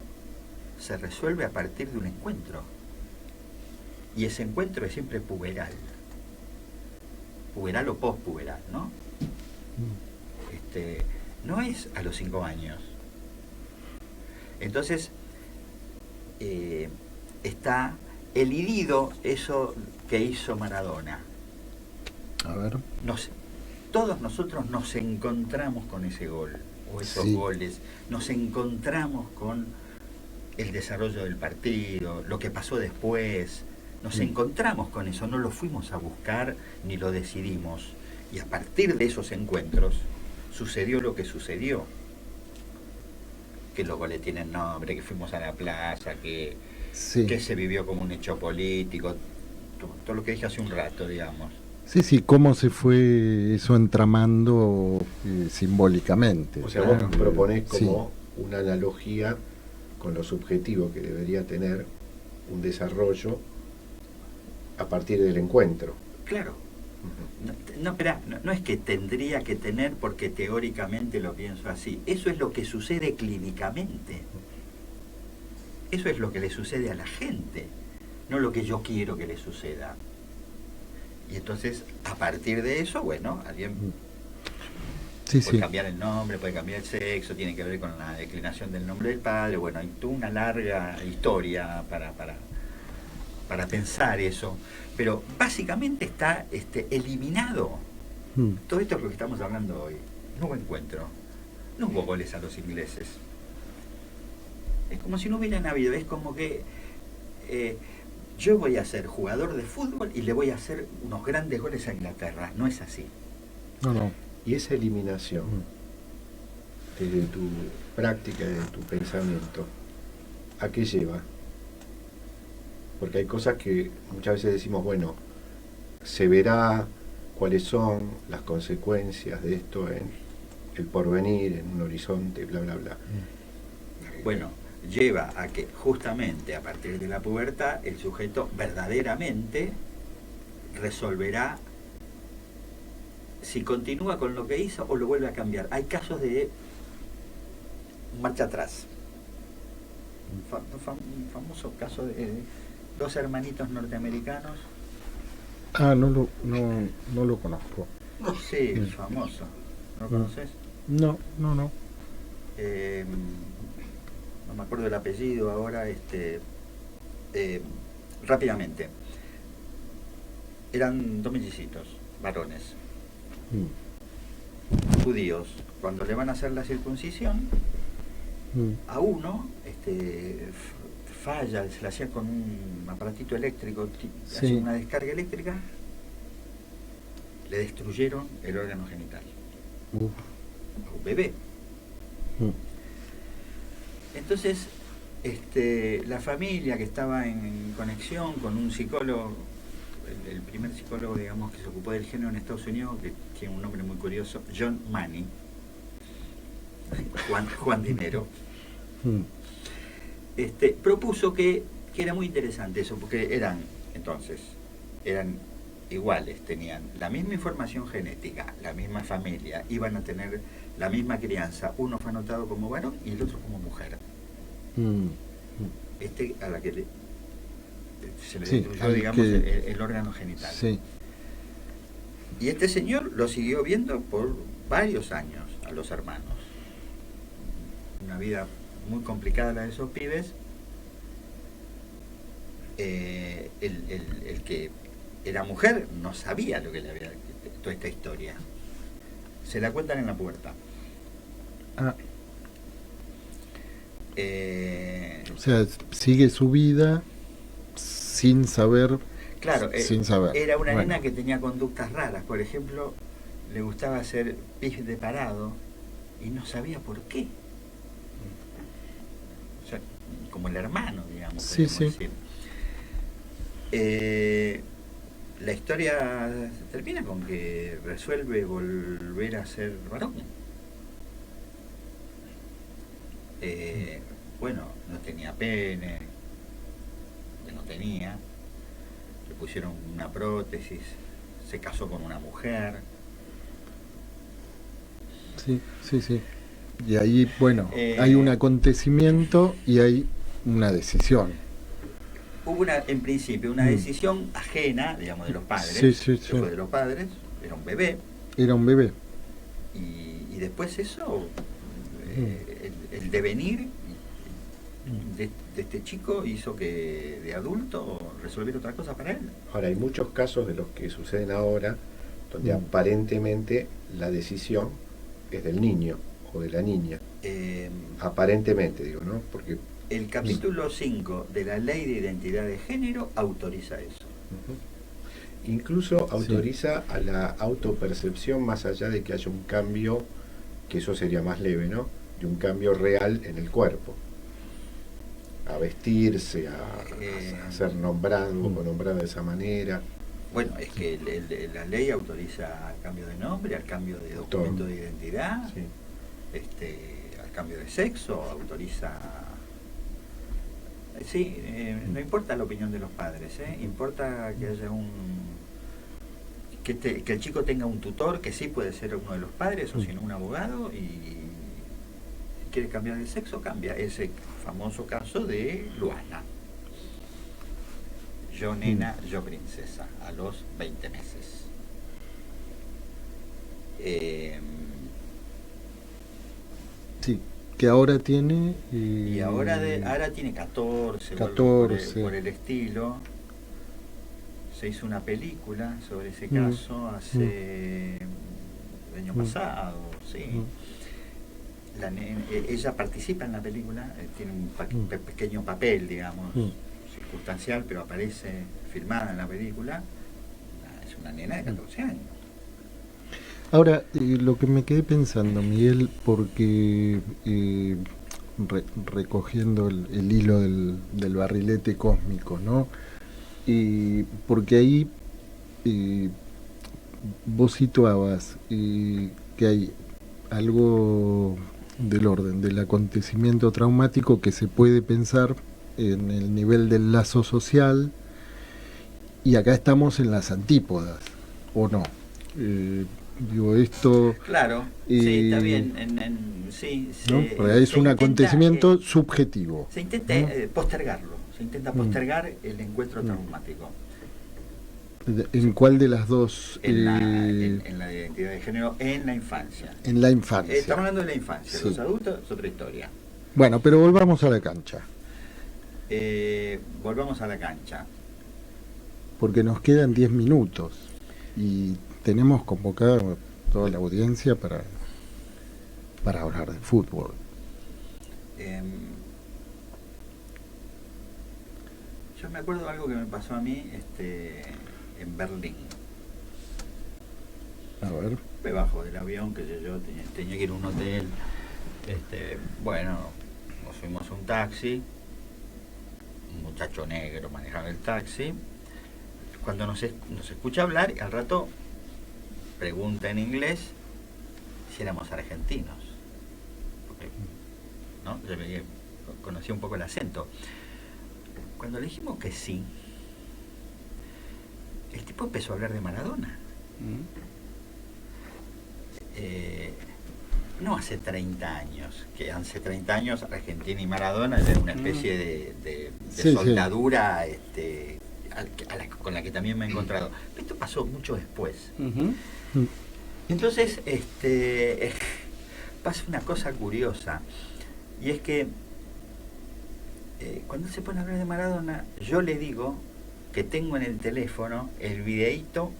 [SPEAKER 4] se resuelve a partir de un encuentro, y ese encuentro es siempre puberal o postpuberal, ¿no? No es a los 5 años. Entonces está elidido eso que hizo Maradona.
[SPEAKER 1] A ver.
[SPEAKER 4] Todos nosotros nos encontramos con ese gol, o esos goles, nos encontramos con el desarrollo del partido, lo que pasó después, nos encontramos con eso, no lo fuimos a buscar ni lo decidimos, y a partir de esos encuentros sucedió lo que sucedió, que los goles tienen nombre, que fuimos a la plaza, que se vivió como un hecho político, todo lo que dije hace un rato, digamos.
[SPEAKER 1] Sí, cómo se fue eso entramando simbólicamente.
[SPEAKER 3] O sea, vos proponés como una analogía con lo subjetivo que debería tener un desarrollo a partir del encuentro.
[SPEAKER 4] Claro. No es que tendría que tener porque teóricamente lo pienso así. Eso es lo que sucede clínicamente. Eso es lo que le sucede a la gente, no lo que yo quiero que le suceda. Y entonces, a partir de eso, bueno, alguien puede cambiar el nombre, puede cambiar el sexo, tiene que ver con la declinación del nombre del padre. Bueno, hay toda una larga historia para pensar eso. Pero básicamente está eliminado. Todo esto es lo que estamos hablando hoy. No hubo encuentro, no hubo goles a los ingleses. Es como si no hubieran habido, es como que yo voy a ser jugador de fútbol y le voy a hacer unos grandes goles a Inglaterra. No es así.
[SPEAKER 1] No.
[SPEAKER 3] Y esa eliminación, desde tu práctica, desde tu pensamiento, ¿a qué lleva? Porque hay cosas que muchas veces decimos, bueno, se verá cuáles son las consecuencias de esto en el porvenir, en un horizonte, bla, bla, bla.
[SPEAKER 4] Bueno, lleva a que justamente a partir de la pubertad el sujeto verdaderamente resolverá si continúa con lo que hizo o lo vuelve a cambiar. Hay casos de marcha atrás. Un famoso caso de 2 hermanitos norteamericanos.
[SPEAKER 1] No lo conozco.
[SPEAKER 4] Sí, famoso. ¿No lo conoces?
[SPEAKER 1] No.
[SPEAKER 4] No me acuerdo el apellido ahora. Rápidamente. Eran 2 mellicitos, varones. Judíos. Cuando le van a hacer la circuncisión, a uno falla, se la hacía con un aparatito eléctrico, hacía una descarga eléctrica, le destruyeron el órgano genital. A un bebé. Entonces, la familia que estaba en conexión con un psicólogo, el primer psicólogo, digamos, que se ocupó del género en Estados Unidos, que tiene un nombre muy curioso, John Money, Juan Dinero, propuso que era muy interesante eso, porque eran iguales, tenían la misma información genética, la misma familia, iban a tener la misma crianza, uno fue anotado como varón y el otro como mujer. A la que se le destruyó, digamos, el órgano genital.
[SPEAKER 1] Sí.
[SPEAKER 4] Y este señor lo siguió viendo por varios años a los hermanos. Una vida muy complicada la de esos pibes. El que era mujer no sabía lo que le había toda esta historia. Se la cuentan en la puerta.
[SPEAKER 1] O sea, sigue su vida sin saber.
[SPEAKER 4] Claro,
[SPEAKER 1] sin saber.
[SPEAKER 4] Era una nena que tenía conductas raras. Por ejemplo, le gustaba hacer pis de parado y no sabía por qué. O sea, como el hermano, digamos.
[SPEAKER 1] Sí, sí.
[SPEAKER 4] Decir. La historia termina con que resuelve volver a ser varón. Bueno, no tenía pene, que no tenía, le pusieron una prótesis, se casó con una mujer.
[SPEAKER 1] Sí, sí, sí. Y ahí, bueno, hay un acontecimiento y hay una decisión.
[SPEAKER 4] Hubo en principio una decisión ajena, digamos, de los padres.
[SPEAKER 1] Sí, sí, sí.
[SPEAKER 4] Fue de los padres, era un bebé.
[SPEAKER 1] Era un bebé.
[SPEAKER 4] Y después eso, el devenir de este chico hizo que de adulto resolviera otra cosa para él.
[SPEAKER 3] Ahora, hay muchos casos de los que suceden ahora donde aparentemente la decisión es del niño o de la niña. Aparentemente, digo, ¿no? Porque
[SPEAKER 4] el capítulo 5 de la Ley de Identidad de Género autoriza eso.
[SPEAKER 3] Incluso autoriza a la autopercepción más allá de que haya un cambio, que eso sería más leve, ¿no? De un cambio real en el cuerpo. A vestirse, a ser nombrado o nombrada de esa manera.
[SPEAKER 4] Bueno, es que la ley autoriza al cambio de nombre, al cambio de documento de identidad,
[SPEAKER 3] sí.
[SPEAKER 4] Al cambio de sexo, autoriza... Sí, no importa la opinión de los padres, importa que haya que el chico tenga un tutor, que sí puede ser uno de los padres o si no un abogado, y si quiere cambiar de sexo, cambia. Ese famoso caso de Luana. Yo nena, yo princesa, a los 20 meses.
[SPEAKER 1] Sí, que ahora tiene...
[SPEAKER 4] y ahora tiene 14,
[SPEAKER 1] 14.
[SPEAKER 4] Por el estilo. Se hizo una película sobre ese caso hace el año pasado, sí. Ella participa en la película, tiene un pequeño papel, digamos, circunstancial, pero aparece filmada en la película. Es una nena de 14 años.
[SPEAKER 1] Ahora, lo que me quedé pensando, Miguel, porque recogiendo el hilo del barrilete cósmico, ¿no? Y porque ahí vos situabas que hay algo del orden del acontecimiento traumático que se puede pensar en el nivel del lazo social, y acá estamos en las antípodas, ¿o no? Digo, esto...
[SPEAKER 4] Claro, sí, está bien. Sí,
[SPEAKER 1] ¿no? Porque ahí es un acontecimiento subjetivo.
[SPEAKER 4] Se intenta postergarlo, se intenta postergar el encuentro traumático.
[SPEAKER 1] ¿En cuál de las dos?
[SPEAKER 4] En la identidad de género, en la infancia.
[SPEAKER 1] En la infancia.
[SPEAKER 4] Estamos hablando de la infancia,
[SPEAKER 1] sí.
[SPEAKER 4] Los adultos es otra historia.
[SPEAKER 1] Bueno, pero volvamos a la cancha.
[SPEAKER 4] Volvamos a la cancha.
[SPEAKER 1] Porque nos quedan 10 minutos y tenemos convocada toda la audiencia para hablar de fútbol.
[SPEAKER 4] Yo me acuerdo de algo que me pasó a mí en Berlín.
[SPEAKER 1] A ver.
[SPEAKER 4] Me bajo del avión, que yo tenía que ir a un hotel. Bueno, nos fuimos a un taxi. Un muchacho negro manejaba el taxi. Cuando nos escucha hablar, al rato pregunta en inglés si éramos argentinos. Porque, ¿no? Yo conocía un poco el acento. Cuando le dijimos que sí, el tipo empezó a hablar de Maradona. No hace 30 años, que hace 30 años Argentina y Maradona era una especie de soldadura con la que también me he encontrado. Esto pasó mucho después. Entonces, pasa una cosa curiosa, y es que cuando se pone a hablar de Maradona, yo le digo que tengo en el teléfono el videíto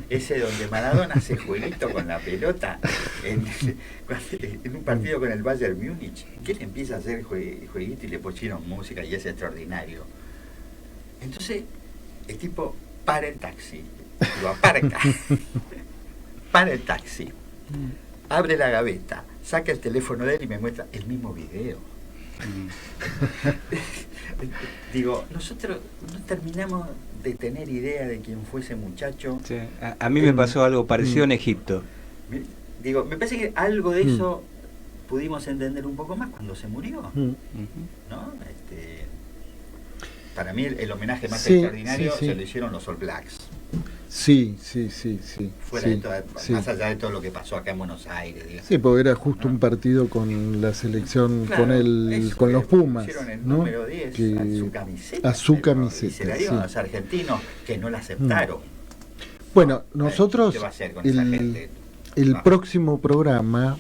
[SPEAKER 4] ese donde Maradona hace jueguito con la pelota en un partido con el Bayern Múnich, que él empieza a hacer jueguito y le pusieron música y es extraordinario. Entonces el tipo para el taxi, lo aparca, para el taxi, abre la gaveta, saca el teléfono de él y me muestra el mismo video. Digo, nosotros no terminamos de tener idea de quién fue ese muchacho.
[SPEAKER 2] Sí. A mí me pasó algo parecido en Egipto.
[SPEAKER 4] Digo, me parece que algo de eso pudimos entender un poco más cuando se murió, ¿no? Para mí el homenaje más extraordinario se lo hicieron los All Blacks.
[SPEAKER 1] Sí.
[SPEAKER 4] Fuera de toda, más allá de todo lo que pasó acá en Buenos Aires, digamos.
[SPEAKER 1] Sí, porque era justo un partido con la selección,
[SPEAKER 4] claro,
[SPEAKER 1] con los Pumas.
[SPEAKER 4] Pusieron el
[SPEAKER 1] ¿no?
[SPEAKER 4] número 10 a su camiseta. Y se la dieron a los argentinos que no la aceptaron.
[SPEAKER 1] Bueno, nosotros,
[SPEAKER 4] ¿qué va a hacer con esa gente?
[SPEAKER 1] El próximo programa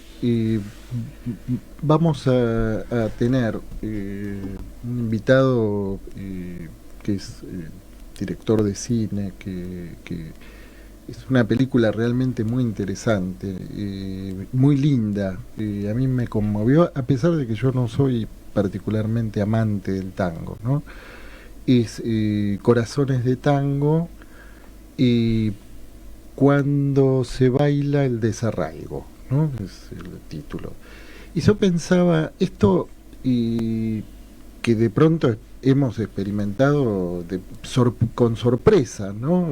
[SPEAKER 1] vamos a tener un invitado que es director de cine, que es una película realmente muy interesante, muy linda. A mí me conmovió, a pesar de que yo no soy particularmente amante del tango, ¿no? Es Corazones de Tango, y cuando se baila el desarraigo, ¿no? Es el título. Y yo pensaba, esto que de pronto hemos experimentado con sorpresa, ¿no?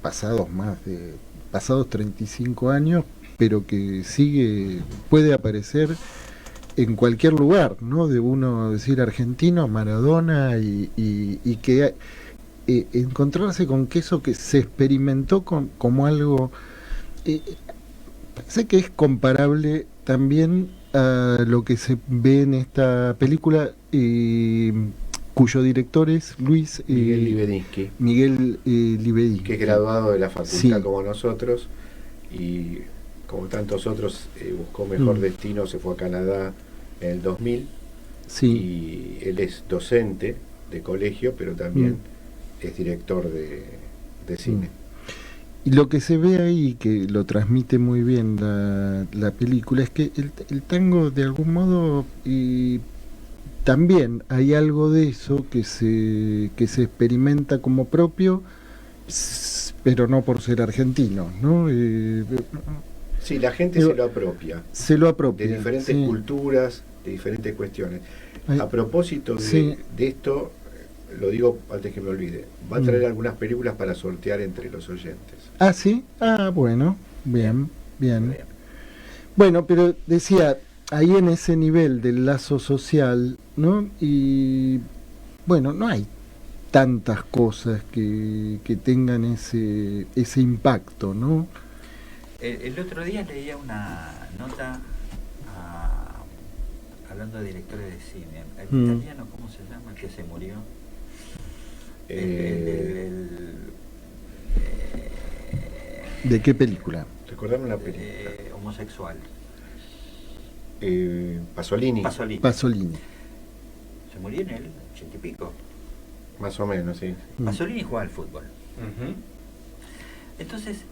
[SPEAKER 1] Pasados 35 años, pero que puede aparecer en cualquier lugar, ¿no? De uno decir argentino, Maradona, y que encontrarse con que eso que se experimentó como algo, sé que es comparable también a lo que se ve en esta película, cuyo director es
[SPEAKER 3] Miguel Libedinsky.
[SPEAKER 1] Que
[SPEAKER 3] es graduado de la facultad como nosotros, y como tantos otros buscó mejor destino, se fue a Canadá en el 2000, y él es docente de colegio, pero también es director de cine.
[SPEAKER 1] Y lo que se ve ahí, que lo transmite muy bien la película, es que el tango, de algún modo, también hay algo de eso que se experimenta como propio, pero no por ser argentino, ¿no?
[SPEAKER 3] Sí, la gente se lo apropia. De diferentes culturas, de diferentes cuestiones. A propósito de esto, lo digo antes que me olvide, va a traer algunas películas para sortear entre los oyentes.
[SPEAKER 1] Ah, ¿sí? Ah, bueno, bien. Bueno, pero decía, ahí en ese nivel del lazo social, ¿no? Y bueno, no hay tantas cosas que tengan ese impacto, ¿no?
[SPEAKER 4] El otro día leía una nota hablando de directores de cine. El italiano, ¿cómo se llama? El que se murió.
[SPEAKER 1] ¿De qué película?
[SPEAKER 3] Recordame una película.
[SPEAKER 4] Homosexual.
[SPEAKER 3] Pasolini.
[SPEAKER 4] Se murió en el 80 y pico.
[SPEAKER 3] Más o menos, sí.
[SPEAKER 4] Pasolini jugaba al fútbol. Entonces,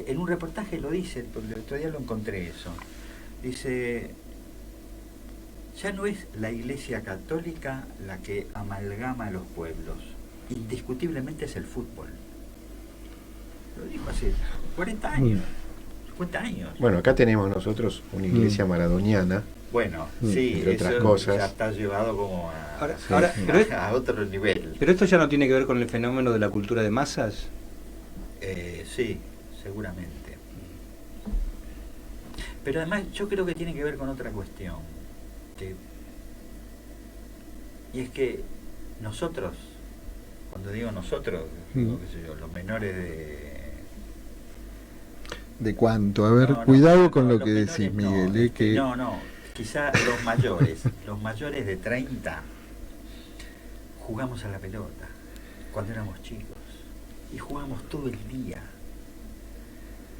[SPEAKER 4] en un reportaje lo dice, porque el otro día lo encontré eso. Dice, ya no es la Iglesia Católica la que amalgama a los pueblos, indiscutiblemente es el fútbol. Lo dijo hace 40 años, 50 años.
[SPEAKER 3] Bueno, acá tenemos nosotros una iglesia maradoniana.
[SPEAKER 4] Bueno, sí,
[SPEAKER 3] entre otras cosas.
[SPEAKER 4] Ya está llevado como a otro nivel.
[SPEAKER 2] ¿Pero esto ya no tiene que ver con el fenómeno de la cultura de masas?
[SPEAKER 4] Sí, seguramente. Pero además yo creo que tiene que ver con otra cuestión. Y es que nosotros, cuando digo nosotros, digo, qué sé yo, los menores
[SPEAKER 1] ¿De cuánto? A ver, cuidado con lo que decís, Miguel.
[SPEAKER 4] No, quizá los mayores de 30 jugamos a la pelota cuando éramos chicos y jugamos todo el día.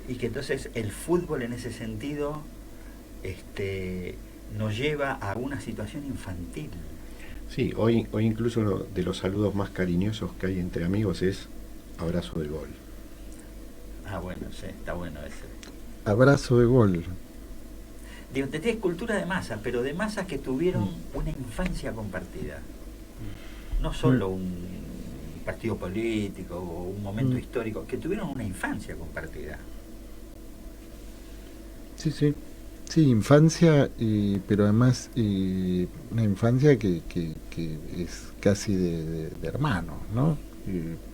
[SPEAKER 4] Y que entonces el fútbol en ese sentido nos lleva a una situación infantil.
[SPEAKER 3] Sí, hoy incluso uno de los saludos más cariñosos que hay entre amigos es abrazo de gol.
[SPEAKER 4] Ah, bueno, sí, está bueno ese.
[SPEAKER 1] Abrazo de gol.
[SPEAKER 4] Digo, tenés cultura de masa, pero de masas que tuvieron una infancia compartida. No solo un partido político o un momento histórico, que tuvieron una infancia compartida.
[SPEAKER 1] Sí, infancia, pero además una infancia que es casi de hermanos, ¿no?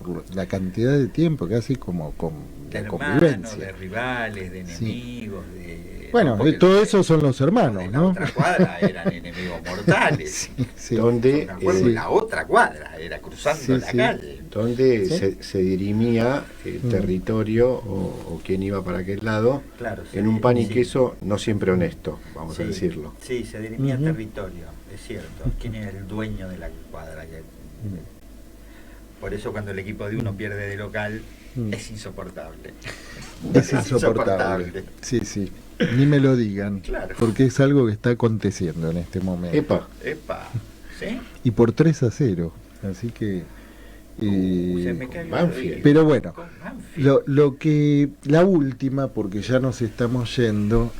[SPEAKER 1] Por la cantidad de tiempo, casi como
[SPEAKER 4] de
[SPEAKER 1] la
[SPEAKER 4] hermanos,
[SPEAKER 1] convivencia.
[SPEAKER 4] de rivales, de enemigos,
[SPEAKER 1] bueno, todo eso son los hermanos, ¿no?
[SPEAKER 4] La otra cuadra eran enemigos mortales.
[SPEAKER 3] Donde
[SPEAKER 4] la otra cuadra era cruzando la calle.
[SPEAKER 3] Donde se dirimía el territorio o quién iba para aquel lado,
[SPEAKER 4] claro,
[SPEAKER 3] en un pan y queso no siempre honesto, vamos a decirlo.
[SPEAKER 4] Sí, se dirimía el territorio, es cierto. ¿Quién era el dueño de la cuadra? Por eso cuando el equipo de uno pierde de local, es insoportable.
[SPEAKER 1] Es insoportable. Sí. Ni me lo digan. Claro. Porque es algo que está aconteciendo en este momento.
[SPEAKER 3] Epa.
[SPEAKER 4] ¿Sí?
[SPEAKER 1] Y por 3-0. Así que...
[SPEAKER 4] se me cae
[SPEAKER 1] pero bueno, la última, porque ya nos estamos yendo,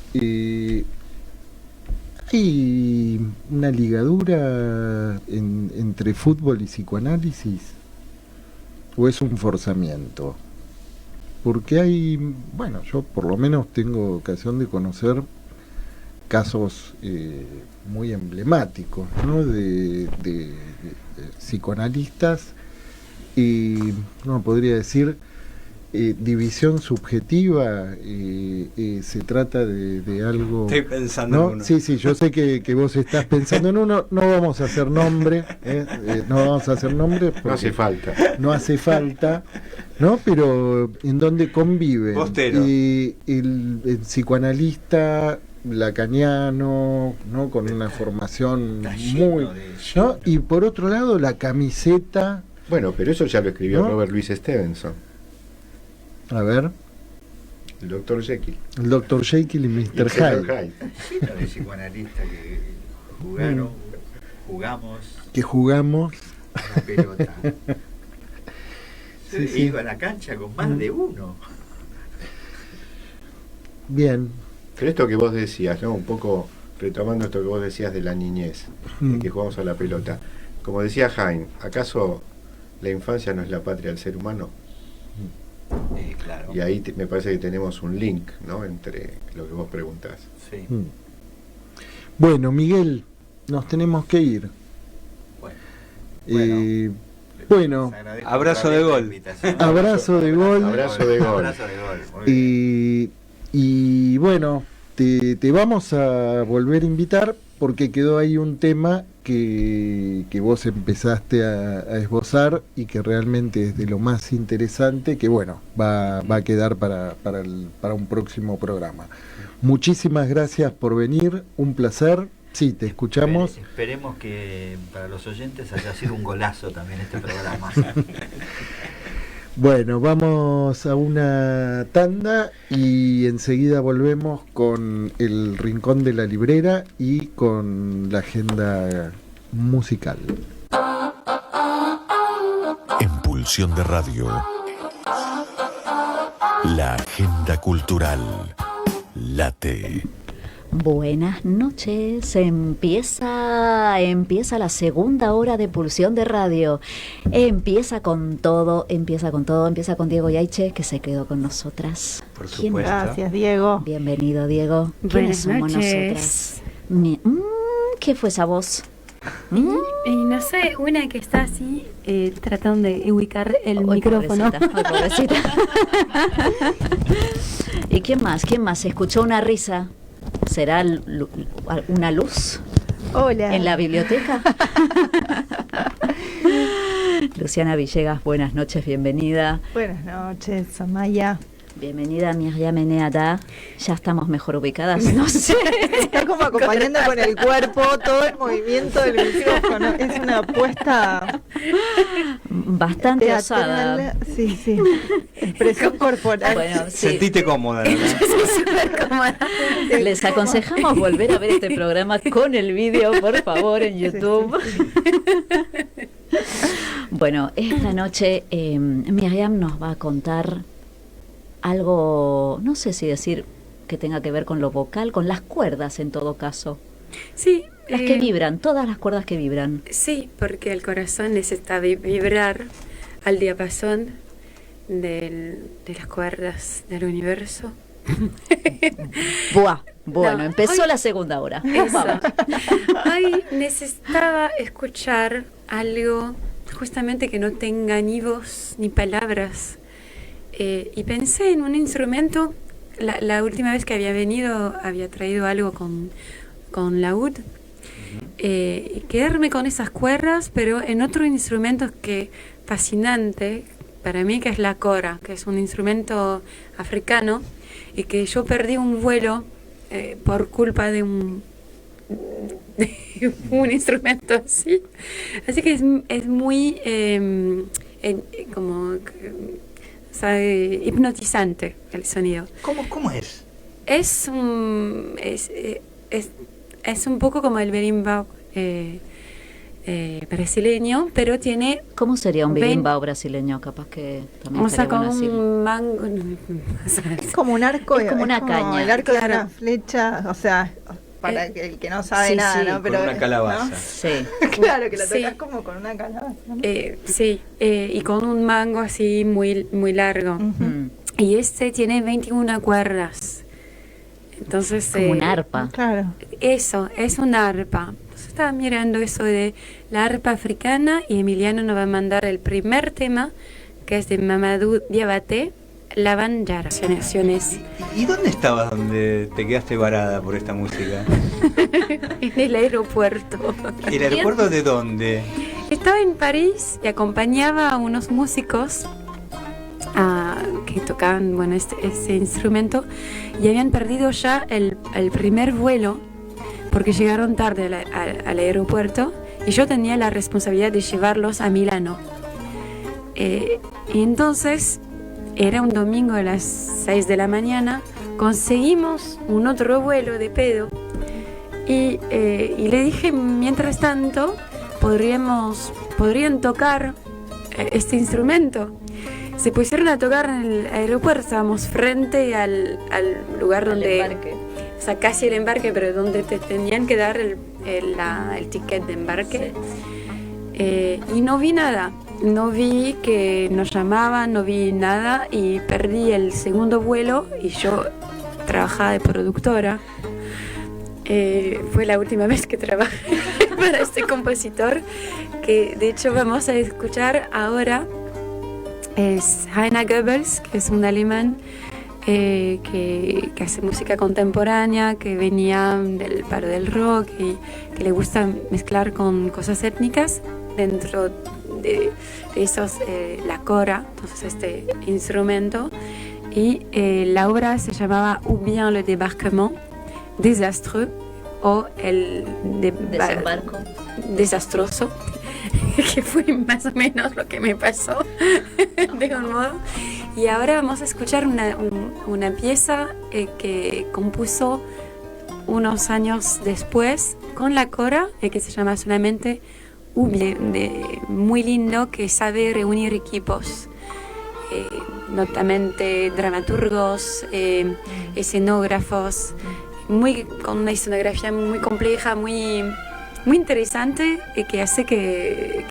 [SPEAKER 1] ¿hay una ligadura entre fútbol y psicoanálisis? ¿O es un forzamiento? Porque yo por lo menos tengo ocasión de conocer casos muy emblemáticos, ¿no? de psicoanalistas y uno podría decir división subjetiva. Se trata de algo.
[SPEAKER 2] Estoy pensando
[SPEAKER 1] ¿no?
[SPEAKER 2] en uno.
[SPEAKER 1] Sí, yo sé que vos estás pensando en uno. No vamos a hacer nombre, no vamos a hacer nombre.
[SPEAKER 3] No hace falta.
[SPEAKER 1] No hace falta, ¿no? Pero en donde conviven el psicoanalista lacaniano, ¿no? Con una formación muy, ¿no? Y por otro lado la camiseta.
[SPEAKER 3] Bueno, pero eso ya lo escribió, ¿no? Robert Louis Stevenson.
[SPEAKER 1] A ver.
[SPEAKER 3] El Dr. Jekyll.
[SPEAKER 1] El Dr. Jekyll y Mr. Hyde.
[SPEAKER 4] Lleno de psicoanalistas que jugamos a la pelota. Iba a la cancha con más de uno.
[SPEAKER 1] Bien.
[SPEAKER 3] Pero esto que vos decías, ¿no? Un poco retomando esto que vos decías de la niñez, de que jugamos a la pelota. Como decía Heine, ¿acaso la infancia no es la patria del ser humano?
[SPEAKER 4] Claro.
[SPEAKER 3] Y ahí me parece que tenemos un link, ¿no? Entre lo que vos preguntás.
[SPEAKER 4] Sí.
[SPEAKER 1] Bueno, Miguel, nos tenemos que ir. Bueno.
[SPEAKER 2] Abrazo de gol.
[SPEAKER 1] Abrazo de gol.
[SPEAKER 3] Abrazo de gol.
[SPEAKER 1] Y bueno, te vamos a volver a invitar porque quedó ahí un tema que vos empezaste a esbozar y que realmente es de lo más interesante, que bueno, va a quedar para un próximo programa. Muchísimas gracias por venir, un placer. Sí, te escuchamos.
[SPEAKER 4] Esperemos que para los oyentes haya sido un golazo también este programa.
[SPEAKER 1] Bueno, vamos a una tanda y enseguida volvemos con el Rincón de la Librera y con la agenda musical.
[SPEAKER 5] En Pulsión de Radio, la agenda cultural late.
[SPEAKER 6] Buenas noches, empieza la segunda hora de Pulsión de Radio. Empieza con todo, empieza con Diego Yaiche, que se quedó con nosotras.
[SPEAKER 2] Por supuesto.
[SPEAKER 7] Gracias, Diego.
[SPEAKER 6] Bienvenido, Diego.
[SPEAKER 7] ¿Quiénes
[SPEAKER 6] somos
[SPEAKER 7] noches.
[SPEAKER 6] nosotras? ¿Qué fue esa voz?
[SPEAKER 7] No sé, una que está así, tratando de ubicar el micrófono.
[SPEAKER 6] Pobrecita. ¿Y quién más? Se escuchó una risa. ¿Será una luz?
[SPEAKER 7] Hola.
[SPEAKER 6] ¿En la biblioteca? Luciana Villegas, buenas noches, bienvenida.
[SPEAKER 8] Buenas noches, Amaya.
[SPEAKER 6] Bienvenida, Miriam Eneada. Ya estamos mejor ubicadas, no sé.
[SPEAKER 8] Está como acompañando con el cuerpo todo el movimiento del micrófono. Es una apuesta
[SPEAKER 6] bastante
[SPEAKER 8] teatral,
[SPEAKER 6] osada.
[SPEAKER 8] Sí, sí. Expresión corporal.
[SPEAKER 6] Bueno, sí.
[SPEAKER 2] Sentite cómoda, ¿no?
[SPEAKER 6] Súper cómoda. Les aconsejamos volver a ver este programa con el vídeo, por favor, en YouTube.
[SPEAKER 8] Sí.
[SPEAKER 6] Bueno, esta noche Miriam nos va a contar algo, no sé si decir que tenga que ver con lo vocal, con las cuerdas en todo caso.
[SPEAKER 7] Sí.
[SPEAKER 6] Las que vibran, todas las cuerdas que vibran.
[SPEAKER 7] Sí, porque el corazón necesita vibrar al diapasón de las cuerdas del universo.
[SPEAKER 6] Buah, bueno,
[SPEAKER 7] No,
[SPEAKER 6] empezó
[SPEAKER 7] hoy-
[SPEAKER 6] la segunda hora.
[SPEAKER 7] Eso.
[SPEAKER 6] Vamos.
[SPEAKER 7] Hoy necesitaba escuchar algo justamente que no tenga ni voz ni palabras. Y pensé en un instrumento. La última vez que había venido había traído algo con laúd. Y quedarme con esas cuerdas, pero en otro instrumento que fascinante para mí, que es la cora, que es un instrumento africano y que yo perdí un vuelo por culpa de un instrumento así. Así que es muy como hipnotizante el sonido.
[SPEAKER 2] ¿Cómo es?
[SPEAKER 7] Es un poco como el berimbau brasileño, pero tiene...
[SPEAKER 6] ¿Cómo sería un berimbau brasileño? Capaz que también
[SPEAKER 7] O sea,
[SPEAKER 6] estaría
[SPEAKER 7] con
[SPEAKER 6] bueno decirlo.
[SPEAKER 7] un mango...
[SPEAKER 8] Es como un arco,
[SPEAKER 6] Es como una caña.
[SPEAKER 8] El arco de
[SPEAKER 7] Claro.
[SPEAKER 8] una flecha, o sea, para el que no sabe
[SPEAKER 6] sí,
[SPEAKER 8] nada,
[SPEAKER 6] sí,
[SPEAKER 8] ¿no?
[SPEAKER 6] con
[SPEAKER 8] Pero,
[SPEAKER 2] una calabaza.
[SPEAKER 8] ¿no?
[SPEAKER 6] Sí.
[SPEAKER 8] Claro, que la
[SPEAKER 7] Sí.
[SPEAKER 8] tocas como con una calabaza, ¿no?
[SPEAKER 7] Sí, y con un mango así muy, muy largo.
[SPEAKER 8] Ujú.
[SPEAKER 6] Mm.
[SPEAKER 7] Y este tiene 21 cuerdas. Entonces...
[SPEAKER 6] Como un arpa.
[SPEAKER 8] Claro.
[SPEAKER 7] Eso, es una arpa. Entonces estaba mirando eso de la arpa africana y Emiliano nos va a mandar el primer tema, que es de Mamadou Diabaté, La Banjara.
[SPEAKER 2] ¿Y dónde estabas donde te quedaste varada por esta música?
[SPEAKER 7] En el aeropuerto.
[SPEAKER 2] ¿El aeropuerto de dónde?
[SPEAKER 7] Estaba en París y acompañaba a unos músicos que tocaban este instrumento y habían perdido ya el primer vuelo porque llegaron tarde al aeropuerto y yo tenía la responsabilidad de llevarlos a Milano. Y entonces era un domingo a las 6 de la mañana, conseguimos un otro vuelo de pedo y le dije, mientras tanto, podrían tocar este instrumento. Se pusieron a tocar en el aeropuerto, estábamos frente al lugar donde... O sea, casi el embarque, pero donde te tenían que dar el ticket de embarque. Sí. Y no vi nada. No vi que nos llamaban, no vi nada y perdí el segundo vuelo y yo trabajaba de productora. Fue la última vez que trabajé para este compositor, que de hecho vamos a escuchar ahora. Es Heiner Goebbels, que es un alemán que hace música contemporánea, que venía del paro del rock y que le gusta mezclar con cosas étnicas. Dentro de esos, la cora, entonces este instrumento. Y la obra se llamaba Ou bien le débarquement, désastreux, o el
[SPEAKER 6] Desembarco.
[SPEAKER 7] Desastroso. Que fue más o menos lo que me pasó de un modo. Y ahora vamos a escuchar una pieza que compuso unos años después con la cora, que se llama solamente muy lindo, que sabe reunir equipos, notamente dramaturgos, escenógrafos, con una escenografía muy compleja, muy interesante, que hace que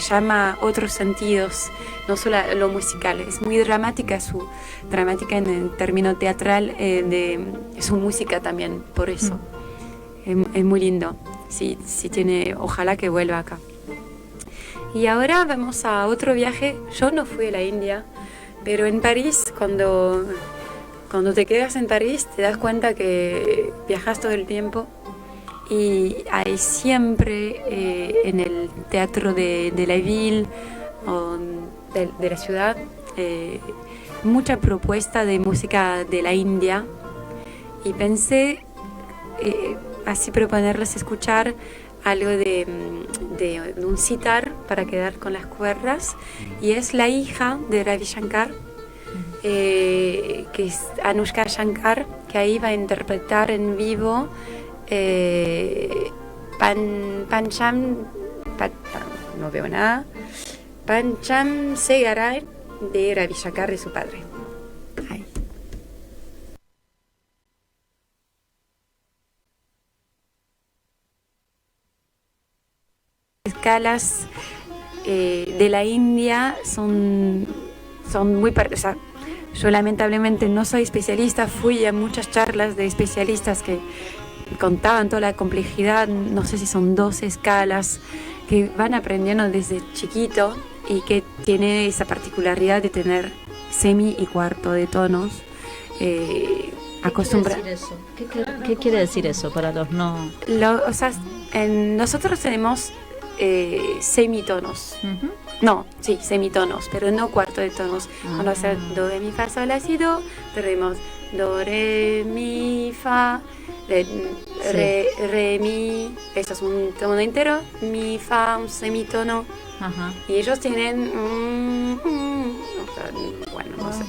[SPEAKER 7] llama otros sentidos, no solo lo musical. Es muy dramática, su dramática en el término teatral, de su música también, por eso. Es muy lindo. Sí, tiene, ojalá que vuelva acá. Y ahora vamos a otro viaje. Yo no fui a la India, pero en París, cuando te quedas en París, te das cuenta que viajas todo el tiempo. y hay siempre en el teatro de la ville o de la ciudad mucha propuesta de música de la India, y pensé así proponerles escuchar algo de un sitar para quedar con las cuerdas, y es la hija de Ravi Shankar, que es Anushka Shankar, que ahí va a interpretar en vivo no veo nada, Pancham Segarai de Ravi Shankar, de su padre. Ahí. Escalas de la India son muy parecidas. Yo lamentablemente no soy especialista, fui a muchas charlas de especialistas que contaban toda la complejidad. No sé si son 12 escalas que van aprendiendo desde chiquito y que tiene esa particularidad de tener semi y cuarto de tonos.
[SPEAKER 6] ¿Qué quiere decir eso para los no?
[SPEAKER 7] Nosotros tenemos semitonos. Uh-huh. No, sí, semitonos, pero no cuarto de tonos. Vamos a hacer do, re, mi, fa, sol, la, si, do. Tenemos do, re, mi, fa, re, mi. Eso es un tono entero. Mi, fa, un semitono. Ajá. Y ellos tienen bueno, no sé.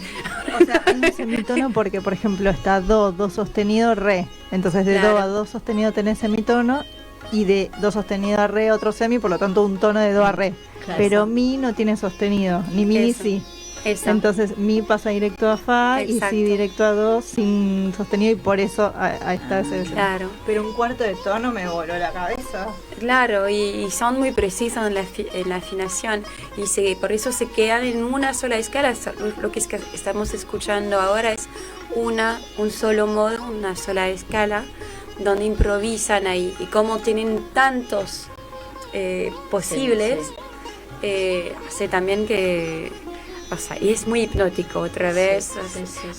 [SPEAKER 8] O sea, hay un semitono porque, por ejemplo, está do sostenido, re. Entonces de do a do sostenido tenés semitono, y de do sostenido a re otro semi, por lo tanto un tono de do a re. Claro, pero mi no tiene sostenido, ni mi ni si. Eso. Entonces mi pasa directo a fa. Exacto. Y si directo a do sin sostenido, y por eso ahí está ese.
[SPEAKER 7] Claro.
[SPEAKER 8] Pero un cuarto de tono me voló la cabeza.
[SPEAKER 7] Claro, y son muy precisos en la afinación, y por eso se quedan en una sola escala. Lo que estamos escuchando ahora es un solo modo, una sola escala, donde improvisan ahí, y como tienen tantos posibles, hace también que, o sea, y es muy hipnótico otra vez.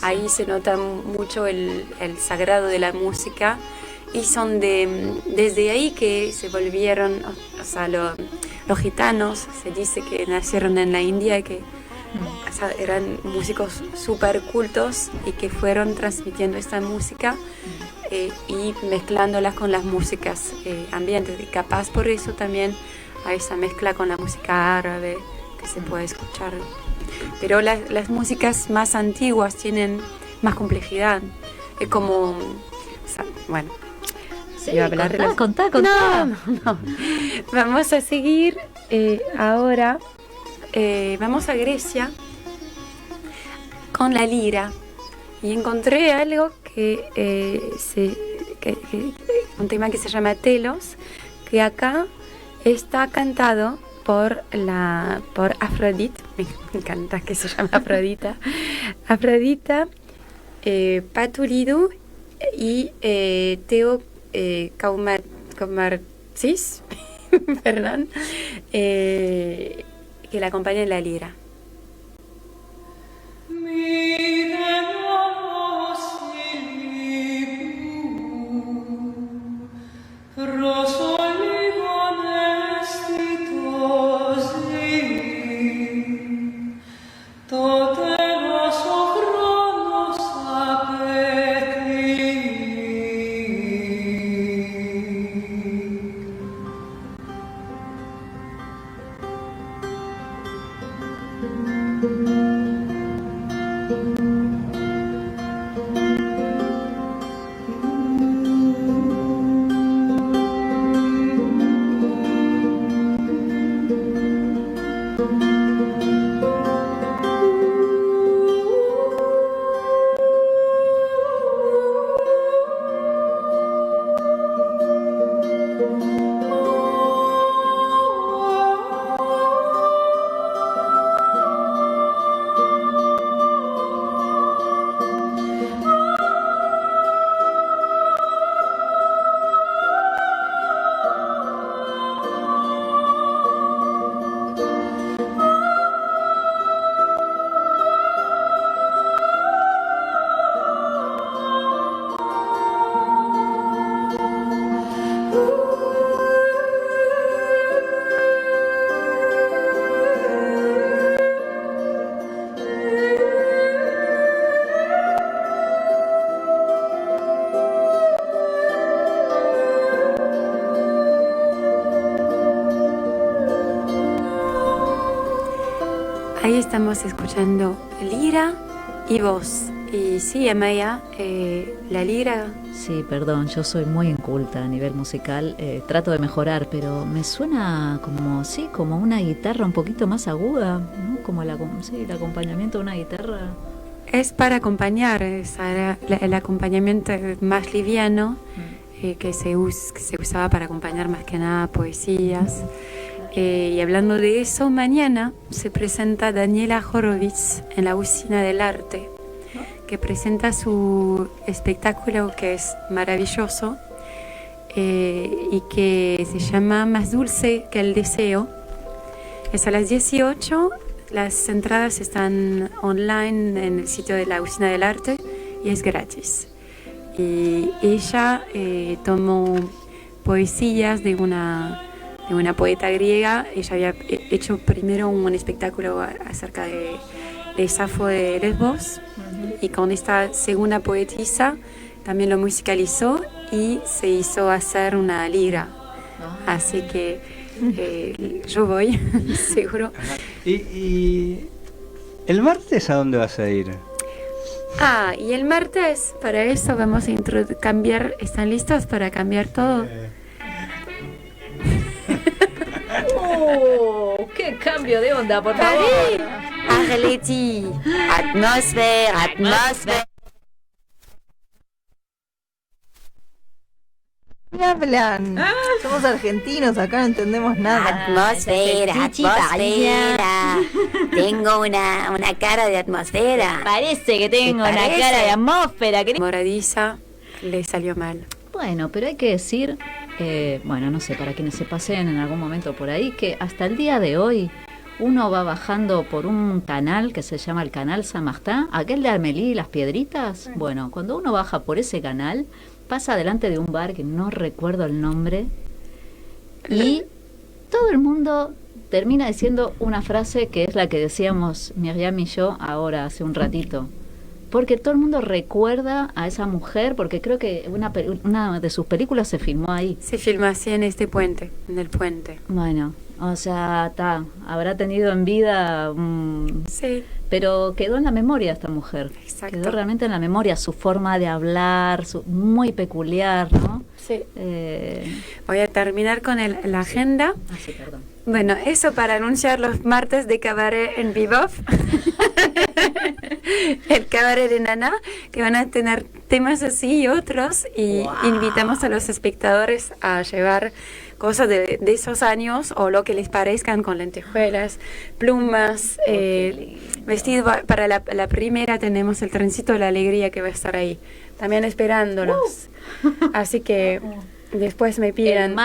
[SPEAKER 7] Ahí se nota mucho el sagrado de la música, y son desde ahí que se volvieron, o sea, los gitanos, se dice que nacieron en la India, que o sea, eran músicos súper cultos y que fueron transmitiendo esta música y mezclándolas con las músicas ambientes, y capaz por eso también hay esa mezcla con la música árabe que se puede escuchar. Pero las músicas más antiguas tienen más complejidad. Es como, o sea, bueno,
[SPEAKER 6] sí, iba a hablar contá.
[SPEAKER 7] No. Vamos a seguir ahora. Vamos a Grecia con la lira, y encontré algo un tema que se llama Telos, que acá está cantado por Afrodita. Me encanta que se llama Afrodita. Patulidu y Teo Kaumartzis, perdón, que la acompaña en la lira. estamos escuchando lira y voz. Y sí, Amaya, la lira...
[SPEAKER 6] Sí, perdón, yo soy muy inculta a nivel musical, trato de mejorar, pero me suena como, sí, como una guitarra un poquito más aguda, ¿no? Como el acompañamiento de una guitarra.
[SPEAKER 7] Es para acompañar, es el acompañamiento más liviano que se usaba para acompañar más que nada poesías. Y hablando de eso, mañana se presenta Daniela Horowitz en la Usina del Arte, que presenta su espectáculo que es maravilloso y que se llama Más dulce que el deseo. Es a las 18, las entradas están online en el sitio de la Usina del Arte y es gratis. Y ella tomó poesías de una poeta griega. Ella había hecho primero un espectáculo acerca de Safo de Lesbos, y con esta segunda poetisa también lo musicalizó y se hizo hacer una lira. Así que yo voy, seguro.
[SPEAKER 2] ¿Y el martes a dónde vas a ir?
[SPEAKER 7] Y el martes, para eso vamos a cambiar. ¿Están listos para cambiar todo?
[SPEAKER 6] ¡Qué cambio de onda, por favor!
[SPEAKER 9] Arleti, atmósfera.
[SPEAKER 8] ¿Qué hablan? Somos argentinos, acá no entendemos nada.
[SPEAKER 9] Atmósfera. Tengo una cara de atmósfera.
[SPEAKER 6] Parece que tengo una cara de atmósfera.
[SPEAKER 7] Moradiza le salió mal.
[SPEAKER 6] Bueno, pero hay que decir, bueno, no sé, para quienes se pasen en algún momento por ahí, que hasta el día de hoy uno va bajando por un canal que se llama el canal Saint-Martin, aquel de Amélie y las Piedritas. Bueno, cuando uno baja por ese canal, pasa delante de un bar que no recuerdo el nombre, y todo el mundo termina diciendo una frase que es la que decíamos Miriam y yo ahora hace un ratito. Porque todo el mundo recuerda a esa mujer, porque creo que una de sus películas se filmó ahí.
[SPEAKER 7] Se filmó así en el puente.
[SPEAKER 6] Bueno, o sea, habrá tenido en vida...
[SPEAKER 7] sí.
[SPEAKER 6] Pero quedó en la memoria esta mujer.
[SPEAKER 7] Exacto.
[SPEAKER 6] Quedó realmente en la memoria su forma de hablar, muy peculiar, ¿no?
[SPEAKER 7] Sí. Voy a terminar con la agenda.
[SPEAKER 6] Sí, perdón.
[SPEAKER 7] Bueno, eso para anunciar los martes de cabaret en Bebop. El cabaret de Nana, que van a tener temas así y otros, y invitamos a los espectadores a llevar cosas de esos años o lo que les parezcan, con lentejuelas, plumas, vestido. Para la primera tenemos el trencito de la alegría que va a estar ahí, también esperándolos. Así que después me piden...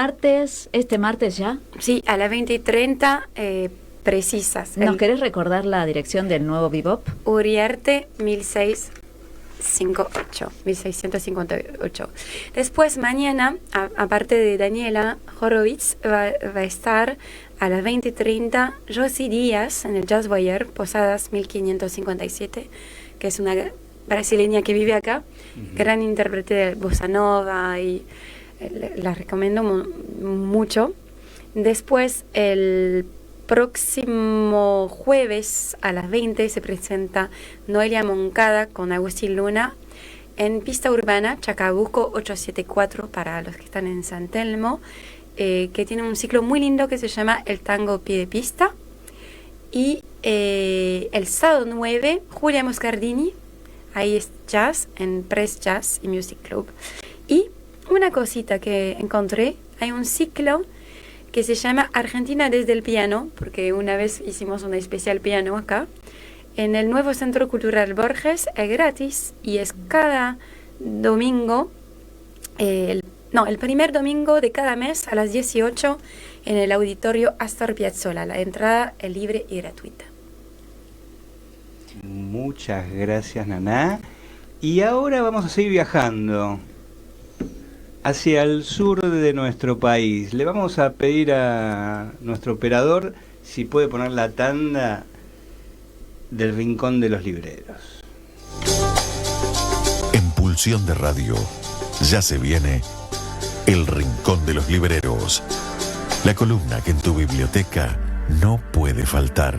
[SPEAKER 6] ¿Este martes ya?
[SPEAKER 7] Sí, a las 20:30 precisas.
[SPEAKER 6] ¿Nos querés recordar la dirección del nuevo Bebop?
[SPEAKER 7] Uriarte 1658. Después mañana, aparte de Daniela Horowitz, va a estar a las 20:30 Josie Díaz en el Jazz Boyer, Posadas 1557, que es una brasileña que vive acá, gran intérprete de bossa nova, y la recomiendo mucho. Después, el próximo jueves a las 20 se presenta Noelia Moncada con Agustín Luna en Pista Urbana, Chacabuco 874, para los que están en San Telmo, que tiene un ciclo muy lindo que se llama El Tango Pie de Pista. Y el sábado 9, Julia Moscardini, ahí es jazz, en Press Jazz y Music Club. Y una cosita que encontré, hay un ciclo que se llama Argentina desde el piano, porque una vez hicimos un especial piano acá, en el nuevo Centro Cultural Borges. Es gratis y es cada domingo, el primer domingo de cada mes a las 18 en el auditorio Astor Piazzolla. La entrada es libre y gratuita.
[SPEAKER 2] Muchas gracias, Naná. Y ahora vamos a seguir viajando hacia el sur de nuestro país. Le vamos a pedir a nuestro operador si puede poner la tanda del Rincón de los Libreros.
[SPEAKER 5] En Pulsión de Radio ya se viene El Rincón de los Libreros, la columna que en tu biblioteca no puede faltar.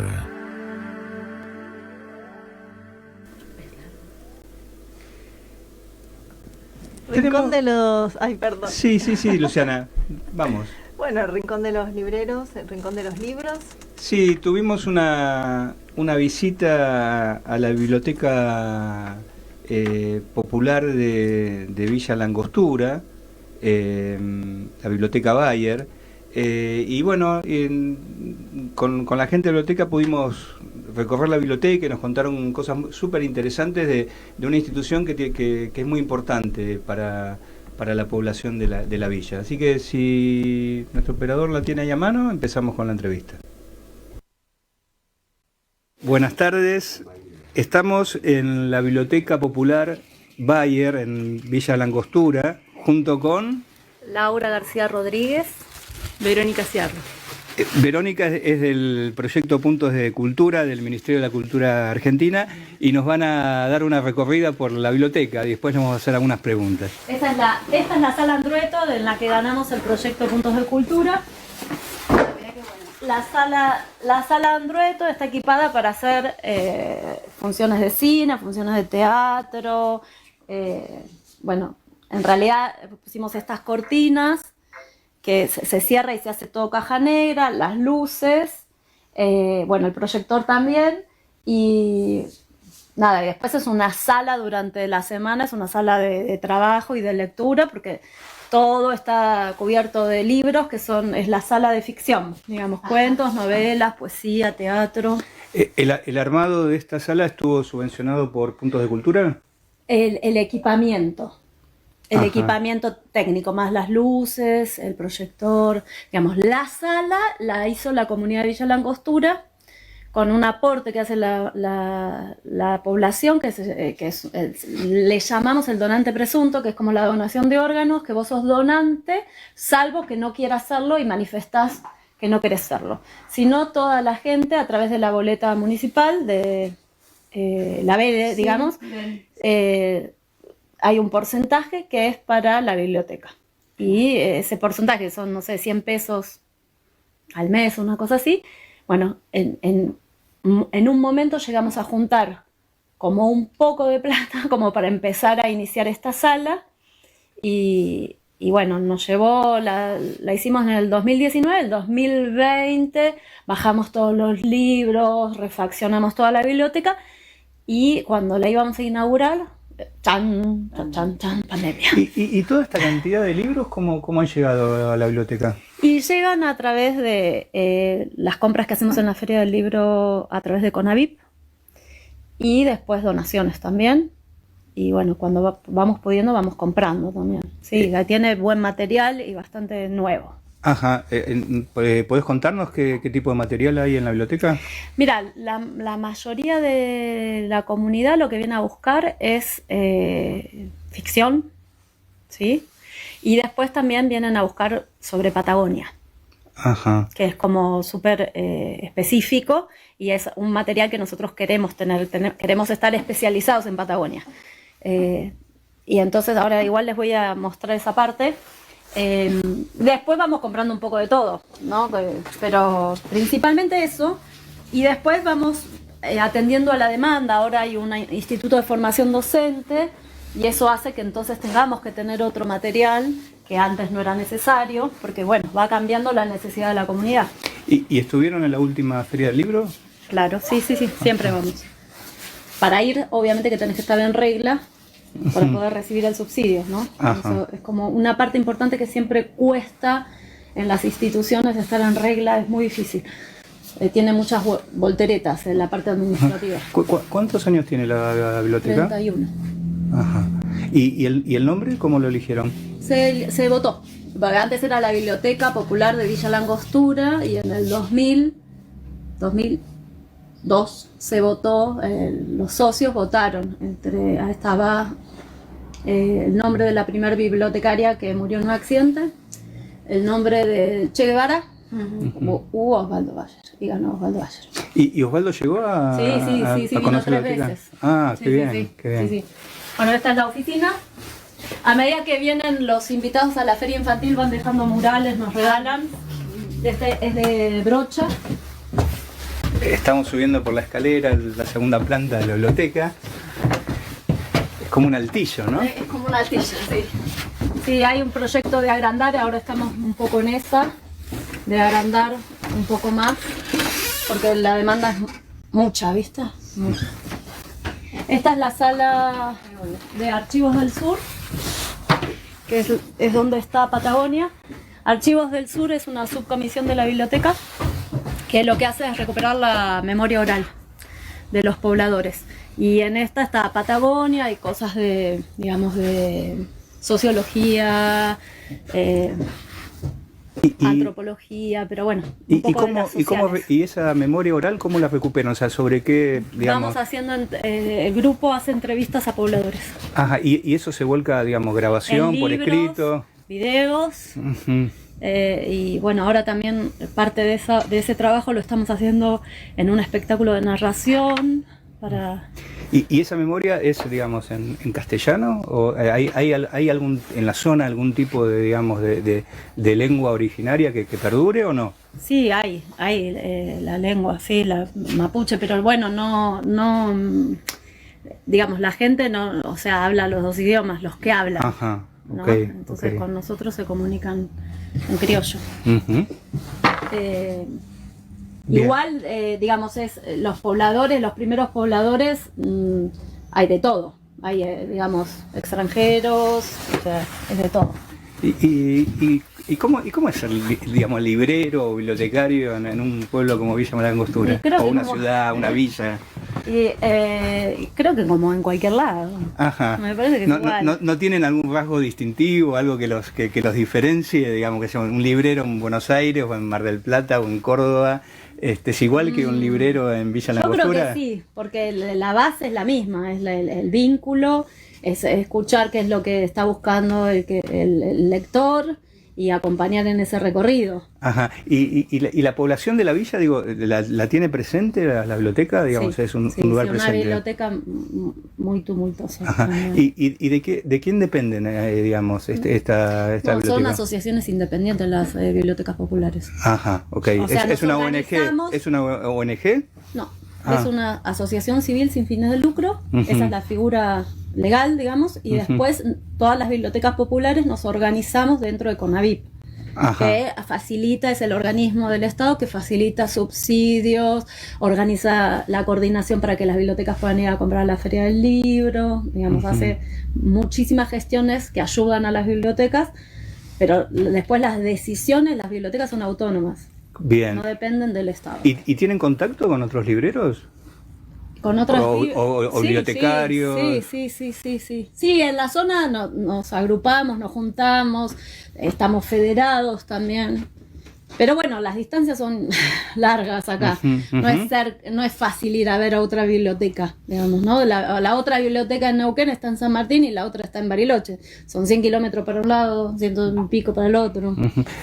[SPEAKER 8] Rincón de los... Ay, perdón.
[SPEAKER 2] Sí, Luciana. Vamos.
[SPEAKER 8] Bueno, el Rincón de los Libreros, el Rincón de los Libros.
[SPEAKER 2] Sí, tuvimos una visita a la biblioteca popular de Villa Langostura, la biblioteca Bayer, y bueno, con la gente de la biblioteca pudimos recorrer la biblioteca y nos contaron cosas súper interesantes de una institución que es muy importante para la población de la villa. Así que si nuestro operador la tiene ahí a mano, empezamos con la entrevista. Buenas tardes, estamos en la Biblioteca Popular Bayer en Villa Langostura, junto con...
[SPEAKER 10] Laura García Rodríguez, Verónica Sierra.
[SPEAKER 2] Verónica es del proyecto Puntos de Cultura del Ministerio de la Cultura Argentina y nos van a dar una recorrida por la biblioteca y después nos vamos a hacer algunas preguntas.
[SPEAKER 10] Esta es la sala Andrueto en la que ganamos el proyecto Puntos de Cultura. La sala Andrueto está equipada para hacer funciones de cine, funciones de teatro. Bueno, en realidad pusimos estas cortinas que se cierra y se hace todo caja negra, las luces, bueno, el proyector también, y nada, y después es una sala durante la semana, es una sala de trabajo y de lectura, porque todo está cubierto de libros, es la sala de ficción, digamos, cuentos, novelas, poesía, teatro.
[SPEAKER 2] ¿El armado de esta sala estuvo subvencionado por Puntos de Cultura?
[SPEAKER 10] El equipamiento. El equipamiento técnico, más las luces, el proyector, digamos, la sala la hizo la comunidad de Villa Langostura con un aporte que hace la población, le llamamos el donante presunto, que es como la donación de órganos, que vos sos donante, salvo que no quieras hacerlo y manifestás que no querés serlo. Sino toda la gente, a través de la boleta municipal, de la BD, digamos, hay un porcentaje que es para la biblioteca. Y ese porcentaje son, no sé, 100 pesos al mes, una cosa así. Bueno, en un momento llegamos a juntar como un poco de plata como para empezar a iniciar esta sala. Y bueno, nos llevó, la hicimos en el 2019, el 2020, bajamos todos los libros, refaccionamos toda la biblioteca. Y cuando la íbamos a inaugurar... Chan, pandemia.
[SPEAKER 2] ¿Y toda esta cantidad de libros cómo han llegado a la biblioteca?
[SPEAKER 10] Y llegan a través de las compras que hacemos en la Feria del Libro a través de Conavip y después donaciones también. Y bueno, cuando vamos pudiendo vamos comprando también. Sí, tiene buen material y bastante nuevo.
[SPEAKER 2] Ajá, ¿podés contarnos qué tipo de material hay en la biblioteca?
[SPEAKER 10] Mira, la mayoría de la comunidad lo que viene a buscar es ficción, ¿sí? Y después también vienen a buscar sobre Patagonia,
[SPEAKER 2] ajá,
[SPEAKER 10] que es como súper específico y es un material que nosotros queremos queremos estar especializados en Patagonia. Y entonces ahora igual les voy a mostrar esa parte. Después vamos comprando un poco de todo, ¿no? Pero principalmente eso, y después vamos atendiendo a la demanda. Ahora hay un instituto de formación docente y eso hace que entonces tengamos que tener otro material que antes no era necesario, porque bueno, va cambiando la necesidad de la comunidad.
[SPEAKER 2] ¿Y estuvieron en la última Feria del Libro?
[SPEAKER 10] Claro, sí, siempre vamos. Para ir, obviamente que tenés que estar en regla para poder recibir el subsidio, ¿no? Eso es como una parte importante que siempre cuesta en las instituciones estar en regla, es muy difícil. Tiene muchas volteretas en la parte administrativa.
[SPEAKER 2] ¿Cuántos años tiene la biblioteca?
[SPEAKER 10] 31.
[SPEAKER 2] Ajá. ¿Y el nombre cómo lo eligieron?
[SPEAKER 10] Se votó. Porque antes era la Biblioteca Popular de Villa Langostura y en el 2002 se votó, los socios votaron, estaba el nombre de la primer bibliotecaria que murió en un accidente, el nombre de Che Guevara, hubo Osvaldo Bayer, y ganó Osvaldo Bayer.
[SPEAKER 2] ¿Y Osvaldo llegó a conocer la biblioteca?
[SPEAKER 10] Veces.
[SPEAKER 2] Ah, qué bien,
[SPEAKER 10] sí.
[SPEAKER 2] qué bien.
[SPEAKER 10] Sí. Bueno, esta es la oficina. A medida que vienen los invitados a la feria infantil van dejando murales, nos regalan. Este es de brocha.
[SPEAKER 2] Estamos subiendo por la escalera, la segunda planta de la biblioteca. como un altillo, ¿no?
[SPEAKER 10] Es como un altillo, sí. Sí, hay un proyecto de agrandar, ahora estamos un poco en esa, de agrandar un poco más, porque la demanda es mucha, ¿viste? Mucha. Esta es la sala de Archivos del Sur, que es donde está Patagonia. Archivos del Sur es una subcomisión de la biblioteca que lo que hace es recuperar la memoria oral de los pobladores. Y en esta está Patagonia y cosas de, digamos, de sociología, antropología, pero bueno.
[SPEAKER 2] ¿Y esa memoria oral cómo la recuperan? O sea, ¿sobre qué, digamos?
[SPEAKER 10] Vamos haciendo, el grupo hace entrevistas a pobladores.
[SPEAKER 2] Ajá, y eso se vuelca, digamos, grabación,
[SPEAKER 10] en
[SPEAKER 2] por
[SPEAKER 10] libros,
[SPEAKER 2] escrito.
[SPEAKER 10] Videos.
[SPEAKER 2] Uh-huh.
[SPEAKER 10] Y bueno, ahora también parte de ese trabajo lo estamos haciendo en un espectáculo de narración para...
[SPEAKER 2] ¿Y esa memoria es, digamos, en castellano? ¿O hay algún en la zona algún tipo de, digamos, de lengua originaria que perdure o no?
[SPEAKER 10] Sí, hay la lengua, sí, la mapuche, pero bueno, no, digamos, la gente no, o sea, habla los dos idiomas, los que hablan.
[SPEAKER 2] Ajá,
[SPEAKER 10] ¿no?
[SPEAKER 2] okay,
[SPEAKER 10] Entonces
[SPEAKER 2] okay.
[SPEAKER 10] Con nosotros se comunican en criollo.
[SPEAKER 2] Uh-huh.
[SPEAKER 10] Igual, digamos, los pobladores, los primeros pobladores, hay de todo. Hay, digamos, extranjeros, o sea, es de todo.
[SPEAKER 2] ¿Y cómo es ser, digamos, librero o bibliotecario en un pueblo como Villa María Angostura? O una ciudad, una villa.
[SPEAKER 10] Creo que como en cualquier lado.
[SPEAKER 2] Ajá.
[SPEAKER 10] Me parece que es igual.
[SPEAKER 2] ¿No tienen algún rasgo distintivo, algo que los diferencie? Digamos que sea un librero en Buenos Aires o en Mar del Plata o en Córdoba. ¿Es igual que un librero en Villa La Angostura?
[SPEAKER 10] Yo creo que sí, porque la base es la misma, es el vínculo, es escuchar qué es lo que está buscando el lector y acompañar en ese recorrido.
[SPEAKER 2] Ajá. ¿Y la población de la villa, digo, la tiene presente la biblioteca? Digamos,
[SPEAKER 10] sí,
[SPEAKER 2] es un lugar presente.
[SPEAKER 10] Una biblioteca muy tumultuosa.
[SPEAKER 2] Ajá. ¿Y de quién dependen, digamos, esta biblioteca?
[SPEAKER 10] Son asociaciones independientes las bibliotecas populares.
[SPEAKER 2] Ajá, ok.
[SPEAKER 10] O sea,
[SPEAKER 2] ¿Es una ONG? ¿Es una ONG?
[SPEAKER 10] No, es una asociación civil sin fines de lucro. Uh-huh. Esa es la figura legal, digamos, y después todas las bibliotecas populares nos organizamos dentro de CONAVIP. Ajá. Que facilita, es el organismo del Estado que facilita subsidios, organiza la coordinación para que las bibliotecas puedan ir a comprar a la Feria del Libro, digamos, hace muchísimas gestiones que ayudan a las bibliotecas, pero después las decisiones, las bibliotecas son autónomas.
[SPEAKER 2] Bien.
[SPEAKER 10] No dependen del Estado.
[SPEAKER 2] ¿Y tienen contacto con otros libreros?
[SPEAKER 10] Con otros
[SPEAKER 2] o bibliotecarios.
[SPEAKER 10] Sí. Sí, en la zona nos agrupamos, nos juntamos, estamos federados también. Pero bueno, las distancias son largas acá. No es fácil ir a ver a otra biblioteca, digamos, ¿no? La otra biblioteca en Neuquén está en San Martín y la otra está en Bariloche. Son 100 kilómetros para un lado, 100 y pico para el otro.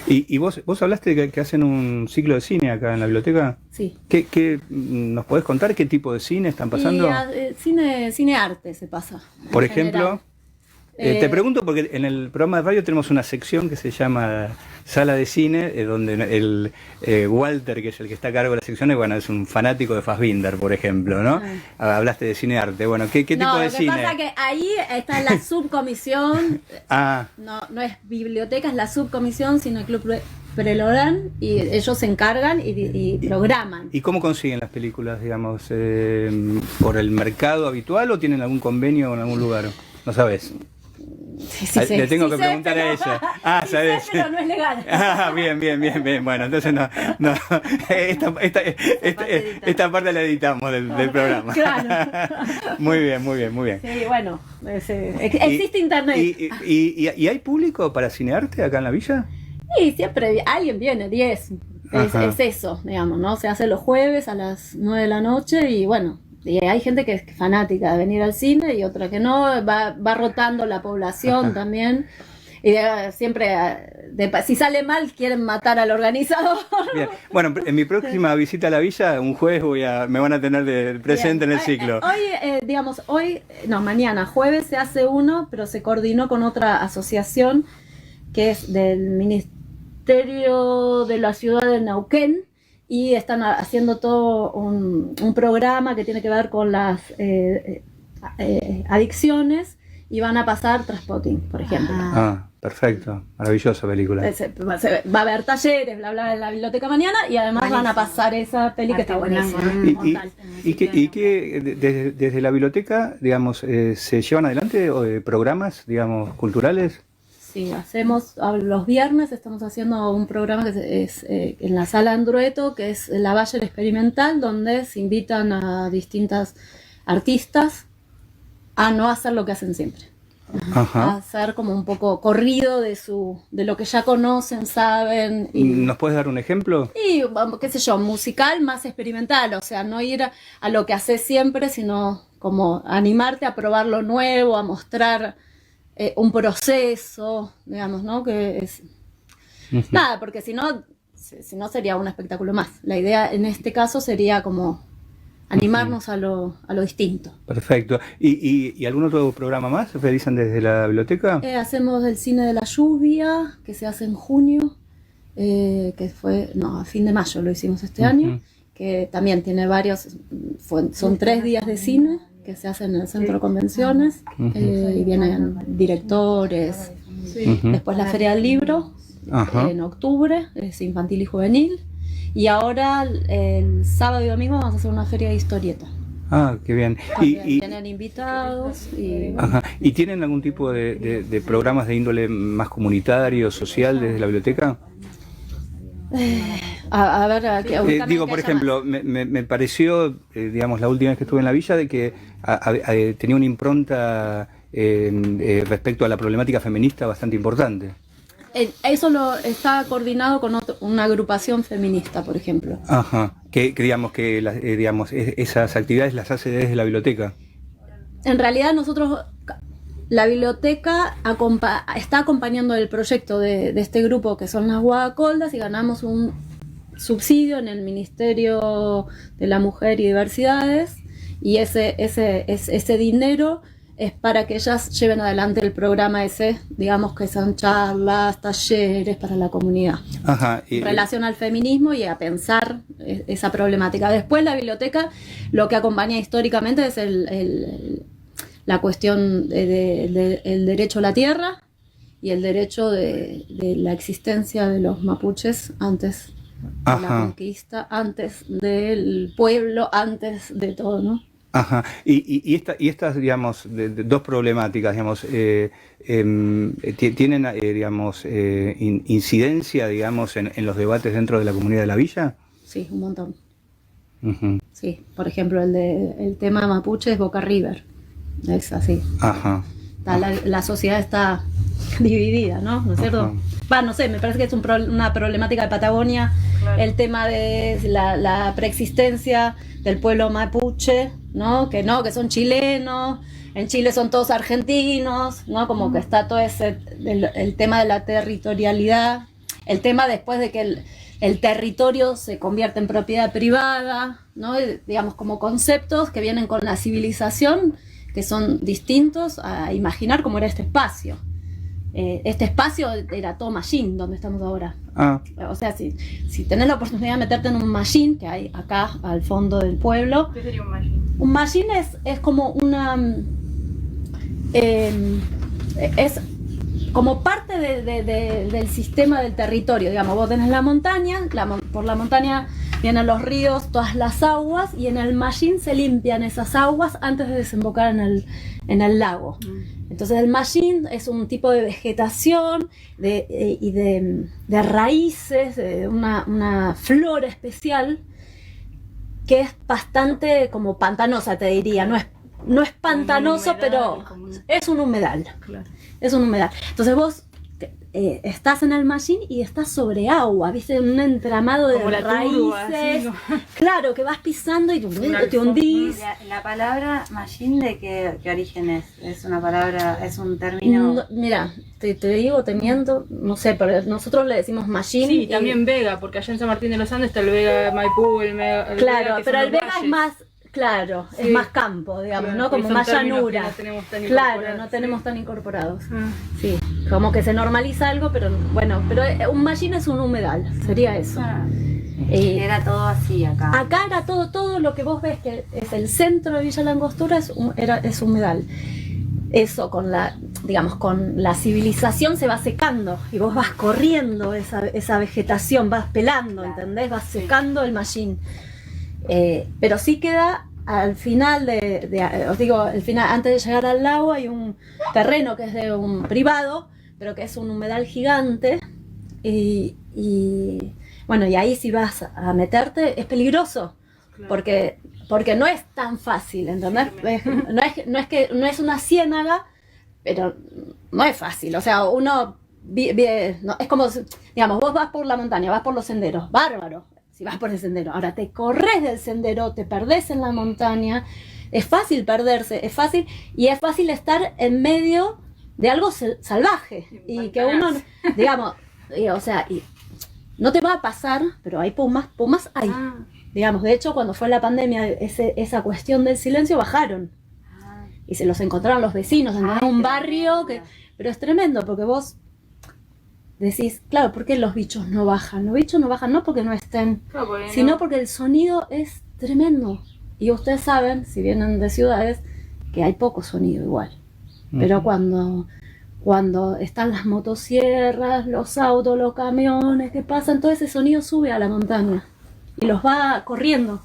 [SPEAKER 2] ¿Y vos hablaste de que hacen un ciclo de cine acá en la biblioteca?
[SPEAKER 10] Sí.
[SPEAKER 2] ¿Qué nos podés contar qué tipo de cine están pasando?
[SPEAKER 10] Cine arte se pasa.
[SPEAKER 2] Por ejemplo... te pregunto porque en el programa de radio tenemos una sección que se llama Sala de Cine, donde el Walter, que es el que está a cargo de la sección, es un fanático de Fassbinder, por ejemplo, ¿no? Hablaste de cine arte. Bueno, ¿qué tipo de cine?
[SPEAKER 10] No, lo que pasa es que ahí está la subcomisión. No es biblioteca, es la subcomisión, sino el Club Prelorán, y ellos se encargan y programan.
[SPEAKER 2] ¿Y cómo consiguen las películas, digamos? ¿Por el mercado habitual o tienen algún convenio con algún lugar? ¿No sabes?
[SPEAKER 10] Sí,
[SPEAKER 2] le tengo que preguntar a ella. ¿Sabes?
[SPEAKER 10] Pero no es legal.
[SPEAKER 2] Bien. Bueno, entonces no. Esta parte la editamos del programa.
[SPEAKER 10] Claro.
[SPEAKER 2] Muy bien.
[SPEAKER 10] Sí, bueno, existe internet.
[SPEAKER 2] ¿Y hay público para cinearte acá en la villa?
[SPEAKER 10] Sí, siempre alguien viene, 10. Es eso, digamos, ¿no? Se hace los jueves a las 9 de la noche y bueno. Y hay gente que es fanática de venir al cine y otra que no, va rotando la población también. Y siempre, si sale mal, quieren matar al organizador.
[SPEAKER 2] Bien. Bueno, en mi próxima visita a la villa, un jueves me van a tener presente en el ciclo.
[SPEAKER 10] Mañana, jueves se hace uno, pero se coordinó con otra asociación que es del Ministerio de la Ciudad de Neuquén. Y están haciendo todo un programa que tiene que ver con las adicciones y van a pasar Trainspotting, por ejemplo.
[SPEAKER 2] Perfecto, maravillosa película.
[SPEAKER 10] Va a haber talleres, bla bla, en la biblioteca mañana, y además van a pasar esa peli que está buenísima.
[SPEAKER 2] ¿Y que desde la biblioteca, digamos, se llevan adelante programas, digamos, culturales?
[SPEAKER 10] Sí, hacemos, los viernes estamos haciendo un programa que es en la Sala Andrueto, que es la Bayer Experimental, donde se invitan a distintas artistas a no hacer lo que hacen siempre. A hacer como un poco corrido de lo que ya conocen, saben.
[SPEAKER 2] ¿Nos puedes dar un ejemplo?
[SPEAKER 10] Y, qué sé yo, musical más experimental, o sea, no ir a lo que haces siempre, sino como animarte a probar lo nuevo, a mostrar un proceso, digamos, ¿no? Que es nada, porque si no sería un espectáculo más. La idea en este caso sería como animarnos a lo distinto.
[SPEAKER 2] Perfecto. ¿Y algún otro programa más se realizan desde la biblioteca?
[SPEAKER 10] Hacemos el Cine de la Lluvia, que se hace en junio, que fue, a fin de mayo lo hicimos este año, que también tiene varios, son 3 días de cine que se hacen en el Centro de Convenciones, y vienen directores. Después la Feria del Libro, en octubre, es infantil y juvenil. Y ahora, el sábado y domingo, vamos a hacer una feria de historieta.
[SPEAKER 2] Qué bien.
[SPEAKER 10] Y tienen invitados.
[SPEAKER 2] ¿Y tienen algún tipo de programas de índole más comunitario, social desde la biblioteca?
[SPEAKER 10] A ver,
[SPEAKER 2] digo, por ejemplo, me pareció, digamos, la última vez que estuve en la villa, de que tenía una impronta respecto a la problemática feminista bastante importante.
[SPEAKER 10] Eso lo está coordinado con una agrupación feminista, por ejemplo.
[SPEAKER 2] Que digamos que esas actividades las hace desde la biblioteca.
[SPEAKER 10] En realidad la biblioteca está acompañando el proyecto de este grupo, que son las Guadacoldas, y ganamos un subsidio en el Ministerio de la Mujer y Diversidades, y ese dinero es para que ellas lleven adelante el programa ese, digamos que son charlas, talleres para la comunidad. En relación al feminismo y a pensar esa problemática. Después la biblioteca lo que acompaña históricamente es la cuestión del derecho a la tierra y el derecho de la existencia de los mapuches antes de la conquista, antes del pueblo, antes de todo, ¿no?
[SPEAKER 2] Y estas, digamos, dos problemáticas, digamos, ¿tienen, digamos, incidencia, digamos, en los debates dentro de la comunidad de la villa?
[SPEAKER 10] Sí, un montón. Sí, por ejemplo, el tema mapuche es Boca River, es así. La sociedad está dividida, ¿no es cierto? No sé, me parece que es una problemática de Patagonia, el tema de la preexistencia del pueblo mapuche, ¿no? Que son chilenos, en Chile son todos argentinos, ¿no? Como que está todo el tema de la territorialidad, el tema después de que el territorio se convierte en propiedad privada, ¿no? Digamos, como conceptos que vienen con la civilización, que son distintos a imaginar cómo era este espacio. Este espacio era todo machine, donde estamos ahora. O sea, si tenés la oportunidad de meterte en un machine que hay acá al fondo del pueblo.
[SPEAKER 7] ¿Qué sería un machine?
[SPEAKER 10] Un machine es como una... es como parte del sistema del territorio. Digamos, vos tenés la montaña, por la montaña vienen los ríos, todas las aguas, y en el machine se limpian esas aguas antes de desembocar en el lago. Entonces el machine es un tipo de vegetación y de raíces, de una flora especial que es bastante como pantanosa, te diría. No es pantanoso, humedal, pero es un humedal. Claro. Es un humedal. Entonces vos estás en el machine y estás sobre agua, ¿viste? Un entramado de raíces. Turba, así, ¿no? Claro, que vas pisando y te hundís.
[SPEAKER 11] La palabra machine, ¿de qué origen es? ¿Es una palabra, es un término?
[SPEAKER 10] No, mira, te digo, te miento, no sé, pero nosotros le decimos machine.
[SPEAKER 7] Sí, también Vega, porque allá en San Martín de los Andes está el Vega Maipú, el Vega.
[SPEAKER 10] Claro, pero el Vega es más... Claro, sí. Es más campo, digamos, claro, ¿no? Como más llanura. No tenemos tan incorporados. Sí, como que se normaliza algo, pero bueno, pero un machine es un humedal, sería eso.
[SPEAKER 11] Era todo así acá.
[SPEAKER 10] Acá era todo lo que vos ves que es el centro de Villa Langostura es humedal. eso, con la civilización se va secando y vos vas corriendo esa vegetación, vas pelando, ¿entendés? Vas secando el mallín. Pero sí queda al final os digo, al final, antes de llegar al lago hay un terreno que es de un privado, pero que es un humedal gigante y bueno, y ahí si vas a meterte es peligroso, porque no es tan fácil, ¿entendés? No es una ciénaga, pero no es fácil, o sea, uno es como, digamos, vos vas por la montaña, vas por los senderos, bárbaro, si vas por el sendero, ahora te corres del sendero, te perdés en la montaña, es fácil perderse, es fácil estar en medio de algo salvaje, y que uno, digamos, o sea, y no te va a pasar, pero hay pumas hay. Digamos, de hecho, cuando fue la pandemia, esa cuestión del silencio bajaron. Y se los encontraron los vecinos en un barrio pero es tremendo, porque vos decís, claro, ¿por qué los bichos no bajan? Los bichos no bajan no porque no estén, sino porque el sonido es tremendo. Y ustedes saben, si vienen de ciudades, que hay poco sonido igual. Pero cuando están las motosierras, los autos, los camiones que pasan, todo ese sonido sube a la montaña y los va corriendo,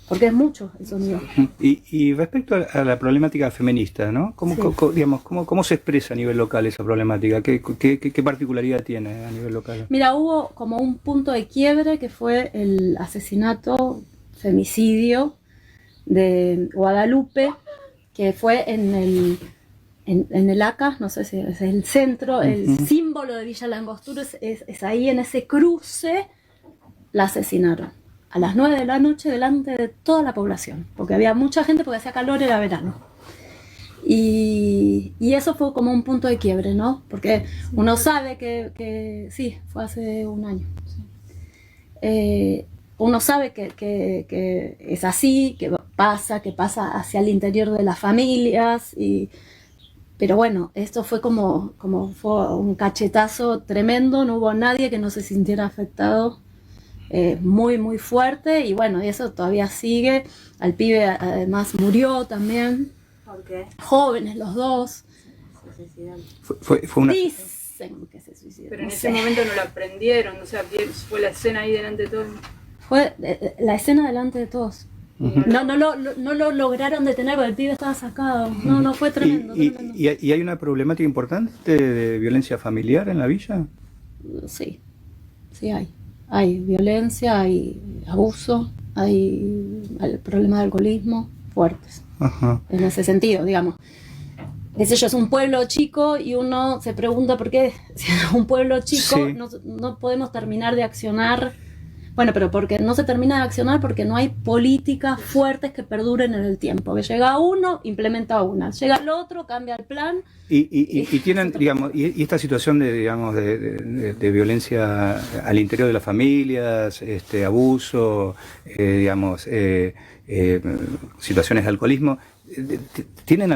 [SPEAKER 10] porque es mucho el sonido.
[SPEAKER 2] Y respecto a la problemática feminista, ¿no? ¿Cómo se expresa a nivel local esa problemática? ¿Qué particularidad tiene a nivel local?
[SPEAKER 10] Mira, hubo como un punto de quiebre que fue el asesinato, femicidio de Guadalupe, que fue en el ACA, no sé si es el centro, el símbolo de Villa Langostura, es ahí en ese cruce, la asesinaron a las 9 de la noche delante de toda la población, porque había mucha gente, porque hacía calor, era verano. Y eso fue como un punto de quiebre, ¿no? Porque uno sabe que sí, fue hace un año. Uno sabe que es así, que pasa hacia el interior de las familias, pero bueno, esto fue como fue un cachetazo tremendo, no hubo nadie que no se sintiera afectado, muy muy fuerte, y bueno, y eso todavía sigue. Al pibe además murió también.
[SPEAKER 11] ¿Por qué?
[SPEAKER 10] Jóvenes los dos.
[SPEAKER 2] Fue una...
[SPEAKER 10] Dicen que se suicidaron.
[SPEAKER 7] Pero en ese momento no lo aprendieron, o sea, fue la escena ahí delante de todos.
[SPEAKER 10] Fue la escena delante de todos. No lo lograron detener porque el pibe estaba sacado. No, fue tremendo.
[SPEAKER 2] ¿Y hay una problemática importante de violencia familiar en la villa?
[SPEAKER 10] Sí hay. Hay violencia, hay abuso, hay problemas de alcoholismo fuertes. En ese sentido, digamos. Es un pueblo chico y uno se pregunta por qué si es un pueblo chico no podemos terminar de accionar. Bueno, pero porque no se termina de accionar porque no hay políticas fuertes que perduren en el tiempo. Que llega uno, implementa una. Llega el otro, cambia el plan.
[SPEAKER 2] Y tienen, digamos, y esta situación de violencia al interior de las familias, abuso, situaciones de alcoholismo, ¿tienen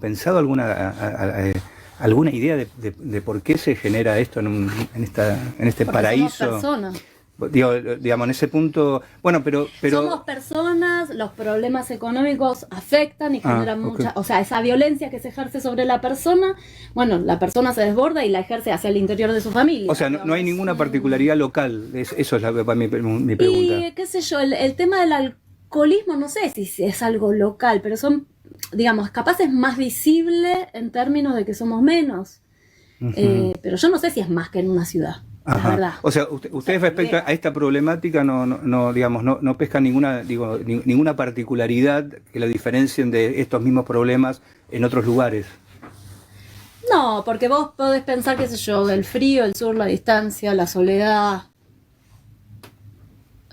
[SPEAKER 2] pensado alguna idea de por qué se genera esto en este paraíso?
[SPEAKER 10] Somos personas.
[SPEAKER 2] Digamos, en ese punto, bueno, pero
[SPEAKER 10] somos personas, los problemas económicos afectan y generan mucha, o sea, esa violencia que se ejerce sobre la persona, bueno, la persona se desborda y la ejerce hacia el interior de su familia.
[SPEAKER 2] O sea, no hay ninguna particularidad local, eso es mi pregunta.
[SPEAKER 10] Y qué sé yo, el tema del alcoholismo, no sé si es algo local, pero son, digamos, capaz es más visible en términos de que somos menos, pero yo no sé si es más que en una ciudad. La verdad.
[SPEAKER 2] O sea, ustedes respecto a esta problemática no pescan ninguna particularidad que la diferencien de estos mismos problemas en otros lugares.
[SPEAKER 10] No, porque vos podés pensar, qué sé yo, el frío, el sur, la distancia, la soledad,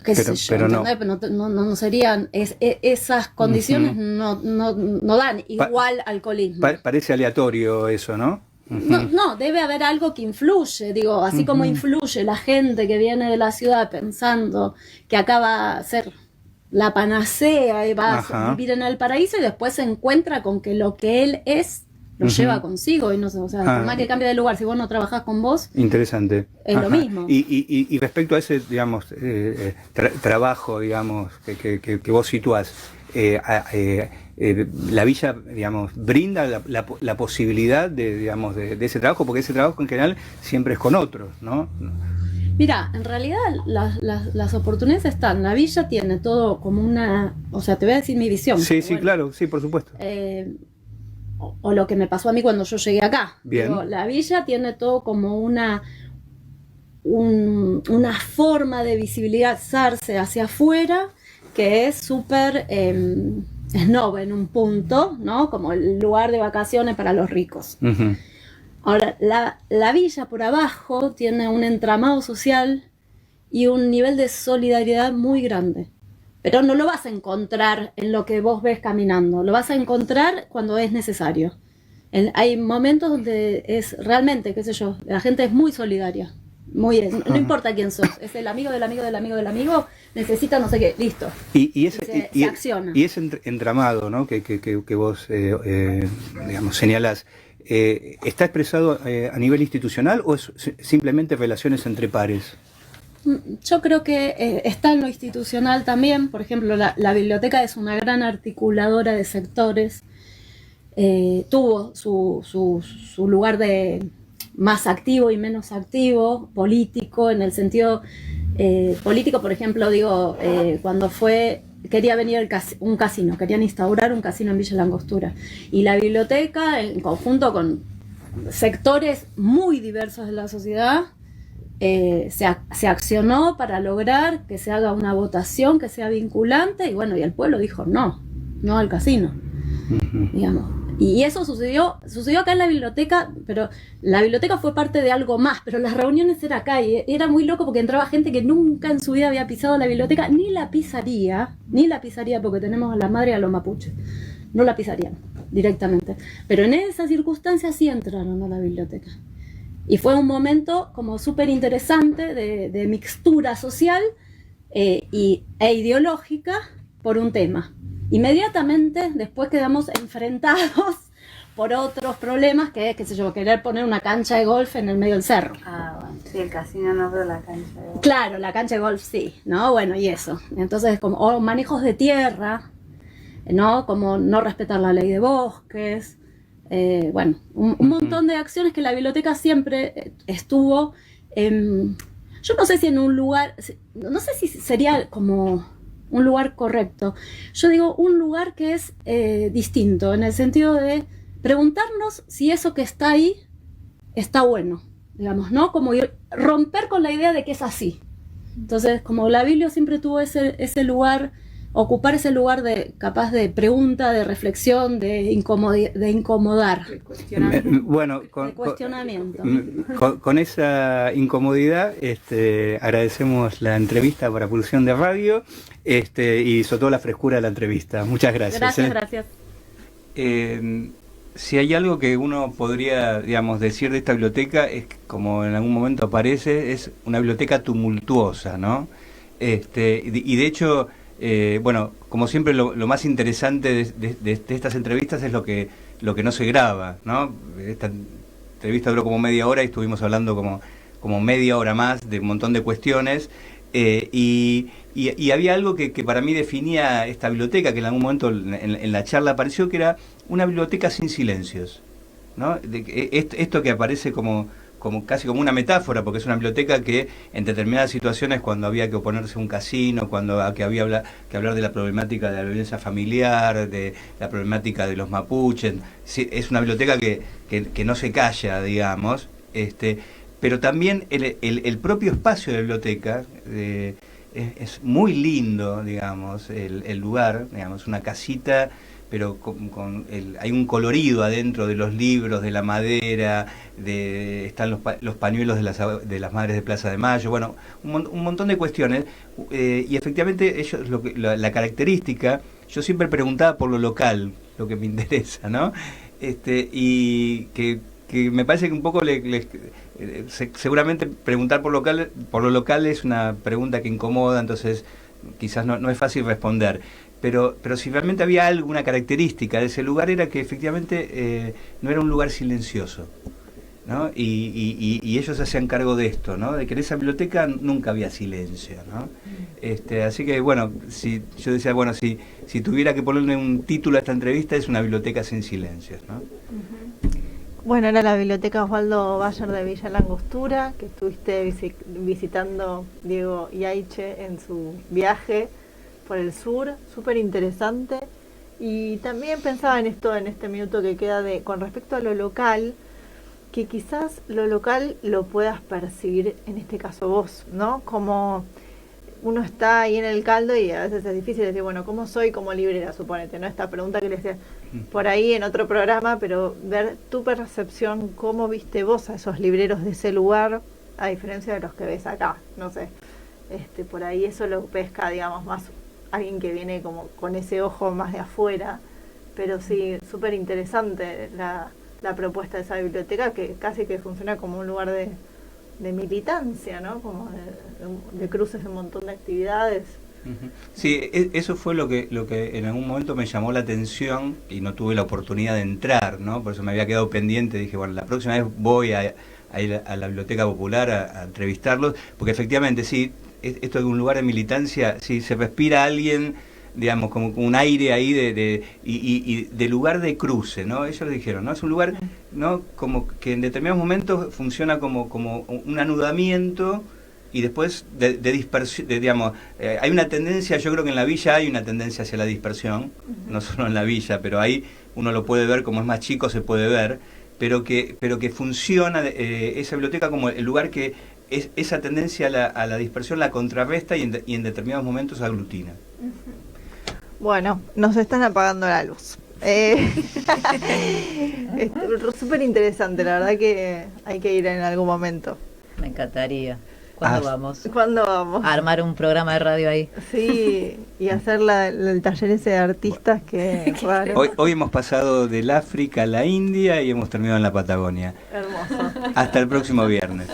[SPEAKER 10] qué sé yo,
[SPEAKER 2] pero
[SPEAKER 10] no serían esas condiciones, no dan igual alcoholismo.
[SPEAKER 2] Parece aleatorio eso, ¿no?
[SPEAKER 10] No, debe haber algo que influye, digo, así como influye la gente que viene de la ciudad pensando que acá va a ser la panacea y va a vivir en el paraíso, y después se encuentra con que lo que él es lo lleva consigo, y no sé, o sea, por más que cambie de lugar, si vos no trabajás con vos,
[SPEAKER 2] interesante,
[SPEAKER 10] es lo mismo.
[SPEAKER 2] Y respecto a ese, digamos, trabajo, digamos, que vos situás, la villa, digamos, brinda la posibilidad de ese trabajo, porque ese trabajo en general siempre es con otros, ¿no?
[SPEAKER 10] Mira, en realidad las oportunidades están. La villa tiene todo como una... O sea, te voy a decir mi visión.
[SPEAKER 2] Sí, sí, bueno, claro, sí, por supuesto.
[SPEAKER 10] O lo que me pasó a mí cuando yo llegué acá.
[SPEAKER 2] Bien.
[SPEAKER 10] Digo, la villa tiene todo como una forma de visibilizarse hacia afuera que es súper snob en un punto, ¿no? Como el lugar de vacaciones para los ricos.
[SPEAKER 2] Uh-huh.
[SPEAKER 10] Ahora, la villa por abajo tiene un entramado social y un nivel de solidaridad muy grande. Pero no lo vas a encontrar en lo que vos ves caminando, lo vas a encontrar cuando es necesario. Hay momentos donde es realmente, qué sé yo, la gente es muy solidaria. No importa quién sos, es el amigo del amigo del amigo del amigo, necesita no sé qué, listo. Se acciona.
[SPEAKER 2] Y ese entramado, ¿no? que vos digamos, señalás, ¿está expresado a nivel institucional o es simplemente relaciones entre pares?
[SPEAKER 10] Yo creo que está en lo institucional también. Por ejemplo, la biblioteca es una gran articuladora de sectores. Tuvo su lugar de más activo y menos activo, político, en el sentido político, por ejemplo, digo, cuando quería venir un casino, querían instaurar un casino en Villa Langostura. Y la biblioteca, en conjunto con sectores muy diversos de la sociedad, se accionó para lograr que se haga una votación que sea vinculante, y bueno, y el pueblo dijo no al casino, digamos. Y eso sucedió acá en la biblioteca, pero la biblioteca fue parte de algo más, pero las reuniones eran acá y era muy loco porque entraba gente que nunca en su vida había pisado la biblioteca, ni la pisaría porque tenemos a la madre y a los mapuches, no la pisarían directamente, pero en esas circunstancias sí entraron a la biblioteca. Y fue un momento como súper interesante de mixtura social e ideológica por un tema. Inmediatamente después quedamos enfrentados por otros problemas, que es, qué sé yo, querer poner una cancha de golf en el medio del cerro.
[SPEAKER 11] Bueno, sí, el casino no, pero la cancha de golf.
[SPEAKER 10] Claro, la cancha de golf sí, ¿no? Bueno, y eso. Entonces, o manejos de tierra, ¿no? Como no respetar la ley de bosques. Bueno, un montón de acciones que la biblioteca siempre estuvo, yo no sé si en un lugar, no sé si sería como un lugar correcto, yo digo un lugar que es distinto, en el sentido de preguntarnos si eso que está ahí está bueno, digamos, ¿no? Como romper con la idea de que es así. Entonces, como la Biblia siempre tuvo ese lugar, ocupar ese lugar capaz de pregunta, de reflexión, de incomodar.
[SPEAKER 11] De cuestionamiento.
[SPEAKER 2] Bueno, con esa incomodidad agradecemos la entrevista para Pulsión de Radio y sobre todo la frescura de la entrevista. Muchas gracias.
[SPEAKER 10] Gracias.
[SPEAKER 2] Si hay algo que uno podría, digamos, decir de esta biblioteca, es que, como en algún momento aparece, es una biblioteca tumultuosa, ¿no? Y de hecho... bueno, como siempre lo más interesante de estas entrevistas es lo que no se graba, ¿no? Esta entrevista duró como media hora y estuvimos hablando como media hora más de un montón de cuestiones y había algo que para mí definía esta biblioteca, que en algún momento en la charla apareció, que era una biblioteca sin silencios, ¿no? Esto que aparece casi como una metáfora, porque es una biblioteca que en determinadas situaciones, cuando había que oponerse a un casino, cuando había que hablar de la problemática de la violencia familiar, de la problemática de los mapuches, es una biblioteca que no se calla, digamos, pero también el propio espacio de la biblioteca es muy lindo, digamos, el lugar, digamos, una casita, pero hay un colorido adentro de los libros, de la madera, están los pañuelos de las madres de Plaza de Mayo, bueno, un montón de cuestiones, y efectivamente la característica, yo siempre preguntaba por lo local, lo que me interesa, ¿no? Y que me parece que un poco seguramente preguntar por lo local es una pregunta que incomoda, entonces quizás no es fácil responder. Pero si realmente había alguna característica de ese lugar, era que efectivamente no era un lugar silencioso, ¿no? Y ellos se hacían cargo de esto, ¿no? De que en esa biblioteca nunca había silencio, ¿no? Así que, bueno, yo decía, bueno, si si tuviera que ponerle un título a esta entrevista, es una biblioteca sin silencios, ¿no?
[SPEAKER 8] Bueno, era la biblioteca Osvaldo Bayer de Villa La Angostura, que estuviste visitando Diego Yaiche en su viaje por el sur, súper interesante. Y también pensaba en esto, en este minuto que queda con respecto a lo local, que quizás lo local lo puedas percibir, en este caso vos, ¿no? Como uno está ahí en el caldo y a veces es difícil decir, bueno, ¿cómo soy como librera, suponete, ¿no? Esta pregunta que le hacía por ahí en otro programa, pero ver tu percepción, cómo viste vos a esos libreros de ese lugar, a diferencia de los que ves acá, no sé. Por ahí eso lo pesca, digamos, más alguien que viene como con ese ojo más de afuera, pero sí, súper interesante la propuesta de esa biblioteca, que casi que funciona como un lugar de militancia, ¿no? Como de cruces de un montón de actividades.
[SPEAKER 2] Sí, eso fue lo que en algún momento me llamó la atención y no tuve la oportunidad de entrar, ¿no? Por eso me había quedado pendiente, dije, bueno, la próxima vez voy a ir a la Biblioteca Popular a entrevistarlos, porque efectivamente, sí, esto de un lugar de militancia, sí, se respira a alguien, digamos, como un aire ahí y de lugar de cruce, ¿no? Ellos dijeron, ¿no? Es un lugar, ¿no? Como que en determinados momentos funciona como un anudamiento y después de dispersión, digamos, hay una tendencia, yo creo que en la villa hay una tendencia hacia la dispersión, no solo en la villa, pero ahí uno lo puede ver, como es más chico se puede ver, pero que funciona esa biblioteca como el lugar que esa tendencia a la dispersión la contrarresta y en determinados momentos aglutina.
[SPEAKER 8] Bueno, nos están apagando la luz. Súper interesante, la verdad que hay que ir en algún momento.
[SPEAKER 6] Me encantaría. ¿Cuándo vamos?
[SPEAKER 8] ¿Cuándo vamos?
[SPEAKER 6] A armar un programa de radio ahí.
[SPEAKER 8] Sí, y hacer el taller ese de artistas que es raro.
[SPEAKER 2] Hoy hemos pasado del África a la India y hemos terminado en la Patagonia.
[SPEAKER 8] Hermoso.
[SPEAKER 2] Hasta el próximo viernes.